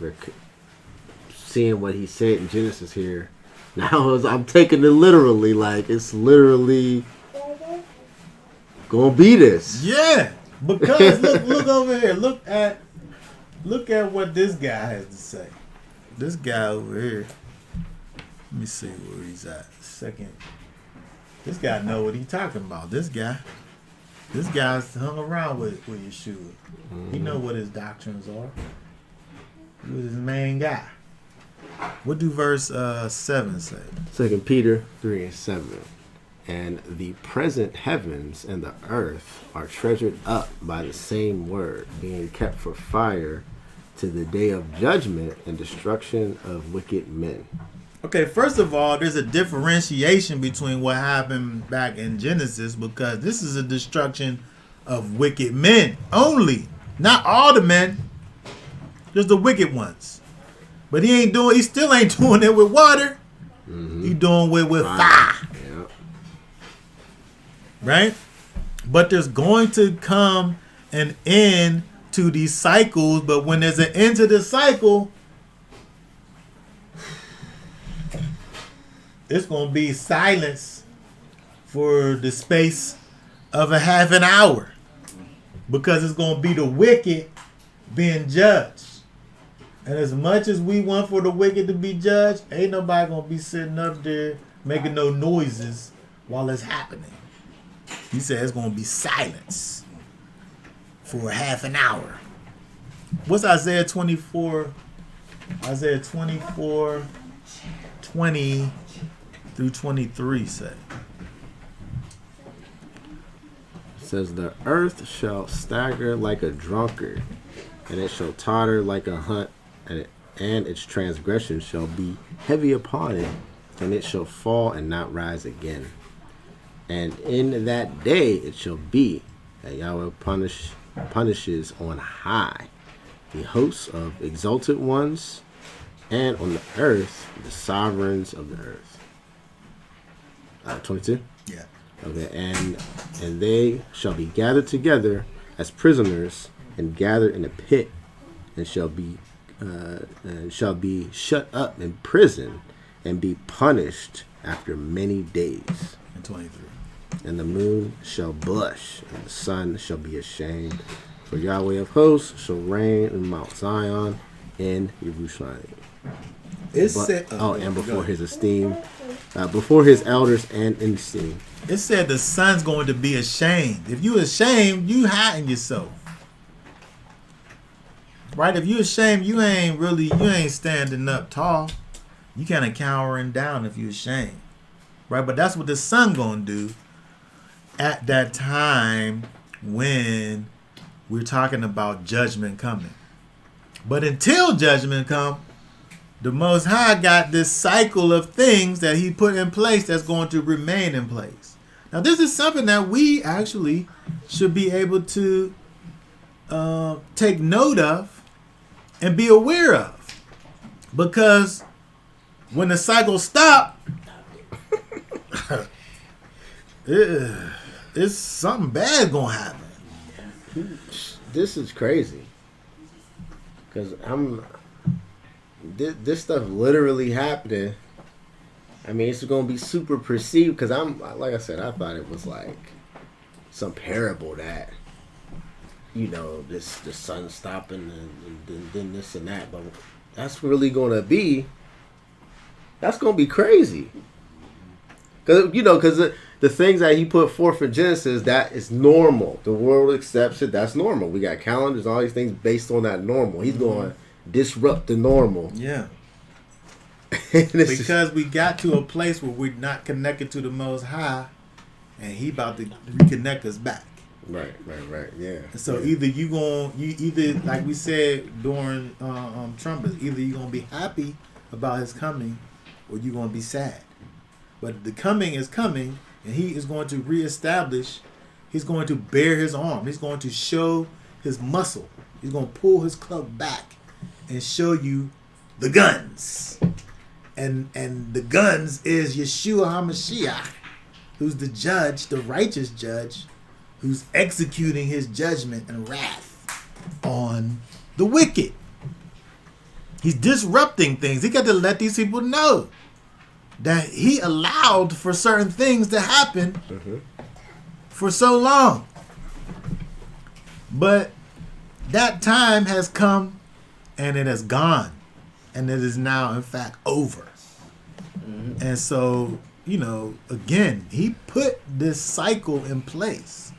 seeing what he said in Genesis here, now I'm taking it literally, like it's literally gonna be this. Yeah, because look over here. Look at what this guy has to say. This guy over here. Let me see where he's at. Second. This guy know what he's talking about. This guy's hung around with Yeshua. He know what his doctrines are. He was his main guy. What do verse 7 say? 2 Peter 3:7. And the present heavens and the earth are treasured up by the same word, being kept for fire to the day of judgment and destruction of wicked men. Okay, first of all, there's a differentiation between what happened back in Genesis, because this is a destruction of wicked men only. Not all the men. Just the wicked ones. But he still ain't doing it with water. He doing it with fire. Yeah. Right? But there's going to come an end to these cycles, but when there's an end to the cycle, it's going to be silence for the space of a half an hour, because it's going to be the wicked being judged. And as much as we want for the wicked to be judged, ain't nobody gonna be sitting up there making no noises while it's happening. He said it's gonna be silence for half an hour. What's Isaiah 24? Isaiah 24, 20 through 23 say. It says, the earth shall stagger like a drunkard, and it shall totter like a hunt, and its transgression shall be heavy upon it, and it shall fall and not rise again. And in that day it shall be that Yahweh punishes on high the hosts of exalted ones, and on the earth the sovereigns of the earth. 22. Yeah. Okay, and they shall be gathered together as prisoners and gathered in a pit, and shall be shut up in prison and be punished after many days. And 23. And the moon shall blush, and the sun shall be ashamed. For Yahweh of hosts shall reign in Mount Zion in Jerusalem. And before his esteem, before his elders and in esteem. It said the sun's going to be ashamed. If you ashamed, you hiding yourself. Right? If you ashamed, you ain't standing up tall. You kind of cowering down if you ashamed. Right? But that's what the sun going to do at that time when we're talking about judgment coming. But until judgment come, the Most High got this cycle of things that he put in place that's going to remain in place. Now, this is something that we actually should be able to take note of and be aware of. Because when the cycle stops, it's something bad going to happen. This is crazy. Because this stuff literally happening. I mean, it's going to be super perceived because like I said, I thought it was like some parable that, the sun stopping and then this and that. But that's really going to be crazy. Because the things that he put forth in Genesis, that is normal. The world accepts it. That's normal. We got calendars, all these things based on that normal. He's going to disrupt the normal. Yeah. Because we got to a place where we're not connected to the Most High, and he about to reconnect us back. Right, yeah. So either either like we said during trumpets, either you're gonna be happy about his coming, or you're gonna be sad. But the coming is coming, and he is going to reestablish. He's going to bare his arm. He's going to show his muscle. He's going to pull his club back and show you the guns. And the guns is Yeshua HaMashiach, who's the judge, the righteous judge, who's executing his judgment and wrath on the wicked. He's disrupting things. He got to let these people know that he allowed for certain things to happen for so long. But that time has come and it has gone. And it is now, in fact, over. And so, again, he put this cycle in place.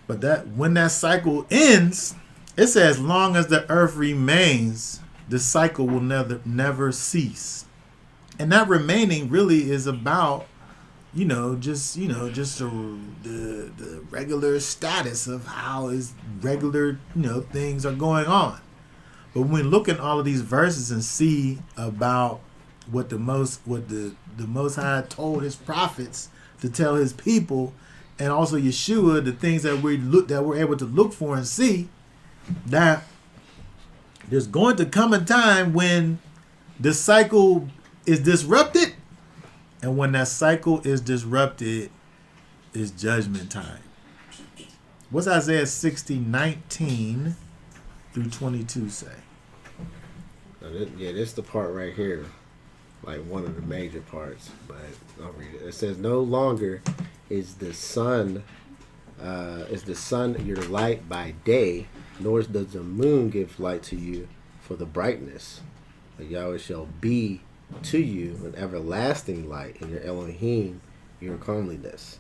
But that when that cycle ends, it says, as long as the earth remains, the cycle will never cease. And that remaining really is about, just the regular status of how his regular, things are going on. But when we look at all of these verses and see about what the Most High told his prophets to tell his people, and also Yeshua, the things that we're able to look for and see, that there's going to come a time when the cycle is disrupted, and when that cycle is disrupted, it's judgment time. What's Isaiah 60:19 through 22 say? Yeah, this is the part right here, like one of the major parts. But I'll read it. It says, "No longer is the sun your light by day, nor does the moon give light to you for the brightness. But Yahweh shall be to you an everlasting light, and your Elohim your comeliness.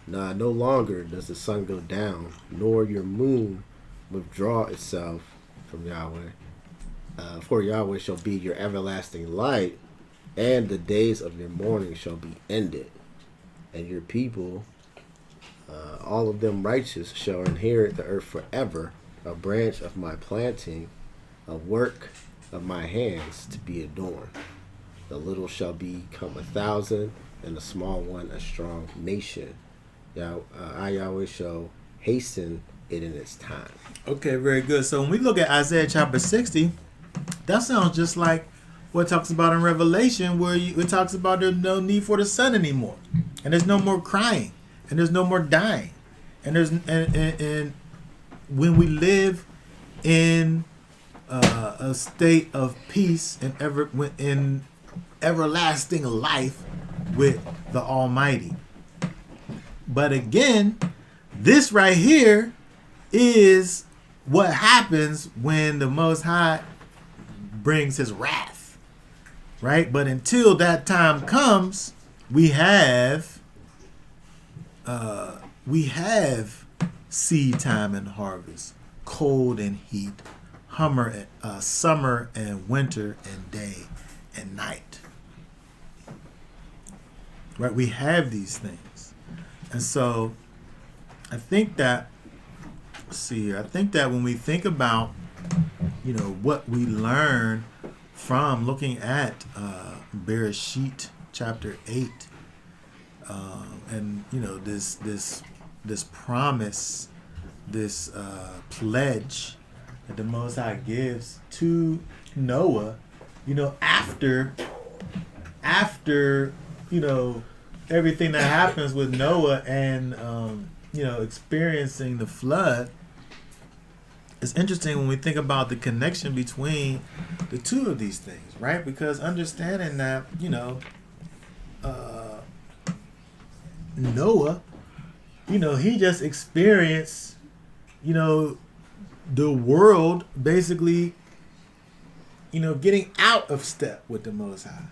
Now no longer does the sun go down, nor your moon withdraw itself from Yahweh. For Yahweh shall be your everlasting light, and the days of your mourning shall be ended. And your people, all of them righteous, shall inherit the earth forever, a branch of my planting, a work of my hands to be adorned. The little shall become 1,000, and the small one a strong nation. I, Yahweh, shall hasten it in its time. Okay, very good. So when we look at Isaiah chapter 60, that sounds just like what it talks about in Revelation, where it talks about there's no need for the sun anymore, and there's no more crying, and there's no more dying, and and when we live in a state of peace and in everlasting life with the Almighty. But again, this right here is what happens when the Most High brings his wrath, right? But until that time comes, we have seed time and harvest, cold and heat, summer and winter, and day and night. Right? We have these things. And so I think that when we think about, what we learn from looking at Bereshit chapter 8, and this promise, this pledge that the Most High gives to Noah, after everything that happens with Noah and experiencing the flood. It's interesting when we think about the connection between the two of these things, right? Because understanding that, Noah, he just experienced, the world basically, getting out of step with the Most High,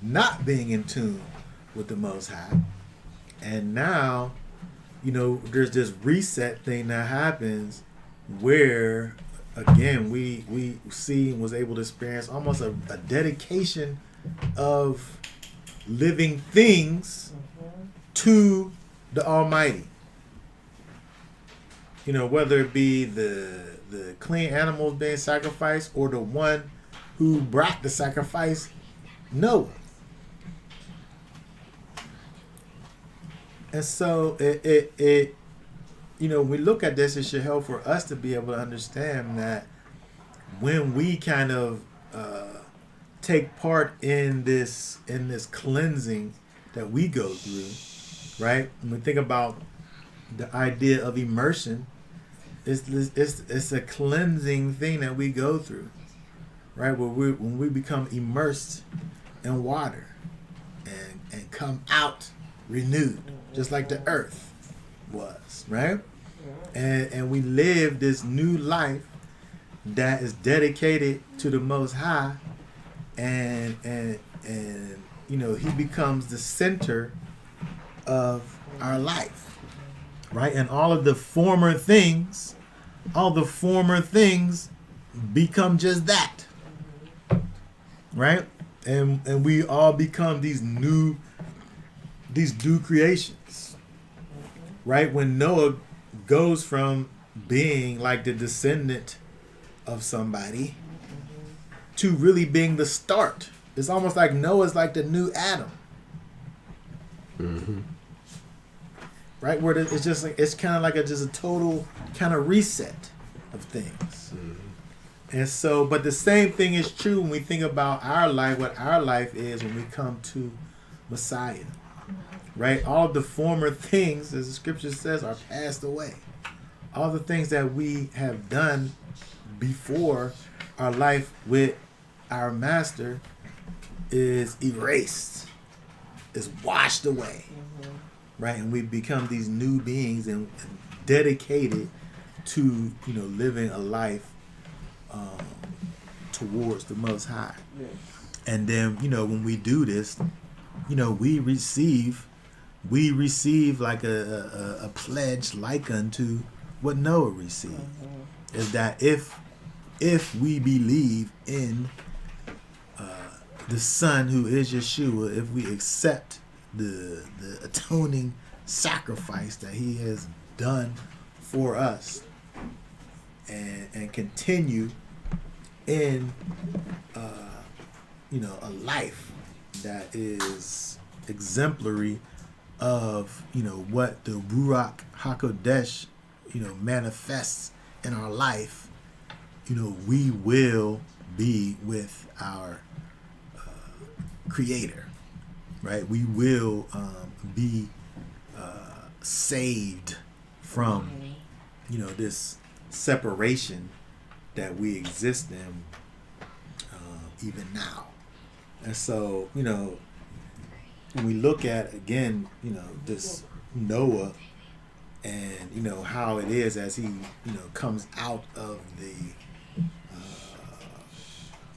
not being in tune with the Most High. And now, there's this reset thing that happens where, again, we see and was able to experience almost a dedication of living things to the Almighty. Whether it be the clean animals being sacrificed or the one who brought the sacrifice, Noah. And so it when we look at this, it should help for us to be able to understand that when we kind of take part in this cleansing that we go through, right? When we think about the idea of immersion, it's a cleansing thing that we go through, right? When we become immersed in water and come out renewed, just like the earth was, right? And we live this new life that is dedicated to the Most High, and he becomes the center of our life, right? And all the former things become just that, right? And we all become these new creations, right? When Noah goes from being like the descendant of somebody to really being the start. It's almost like Noah's like the new Adam. Mm-hmm. Right? Where it's just like, it's kind of like just a total kind of reset of things. Mm-hmm. And so, but the same thing is true when we think about our life, what our life is when we come to Messiah. Right? All the former things, as the scripture says, are passed away. All the things that we have done before our life with our master is erased, is washed away. Right? And we become these new beings and dedicated to living a life towards the Most High. Yes. And then when we do this, we receive like a pledge like unto what Noah received. Is that if we believe in the Son who is Yeshua, if we accept the atoning sacrifice that He has done for us, and continue in a life that is exemplary of what the Ruach HaKodesh manifests in our life, we will be with our Creator, right? We will be saved from this separation that we exist in even now. And so when we look at again this Noah and how it is as he comes out of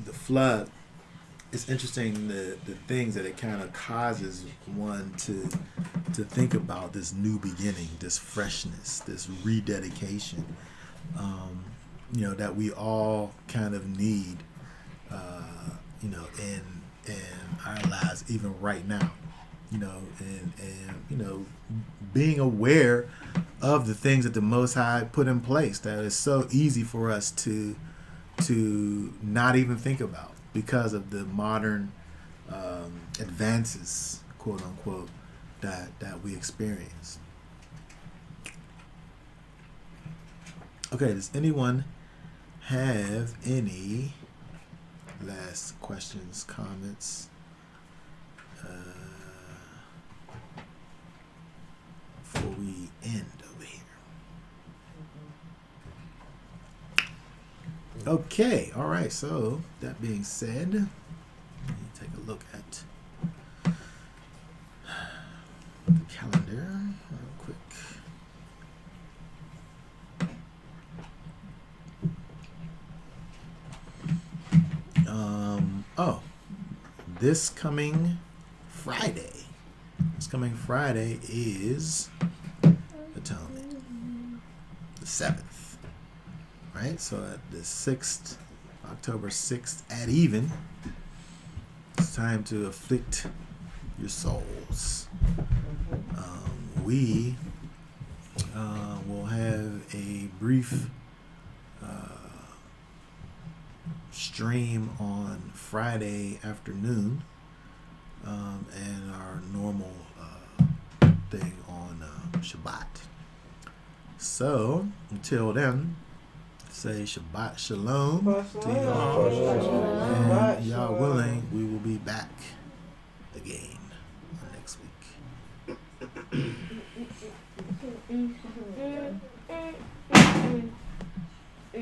the flood, it's interesting the things that it kind of causes one to think about this new beginning, this freshness, this rededication, that we all kind of need, in our lives, even right now, and being aware of the things that the Most High put in place that is so easy for us to not even think about because of the modern advances, quote unquote, that we experience. Okay, does anyone have any last questions, comments? Before we end over here. Okay, all right, so that being said, let me take a look at the calendar real quick. This coming Friday is Atonement, the 7th, right? So at the 6th, October 6th at even, it's time to afflict your souls. We will have a brief stream on Friday afternoon, and our normal thing on Shabbat. So until then, say Shabbat Shalom to y'all, and y'all willing, we will be back again next week.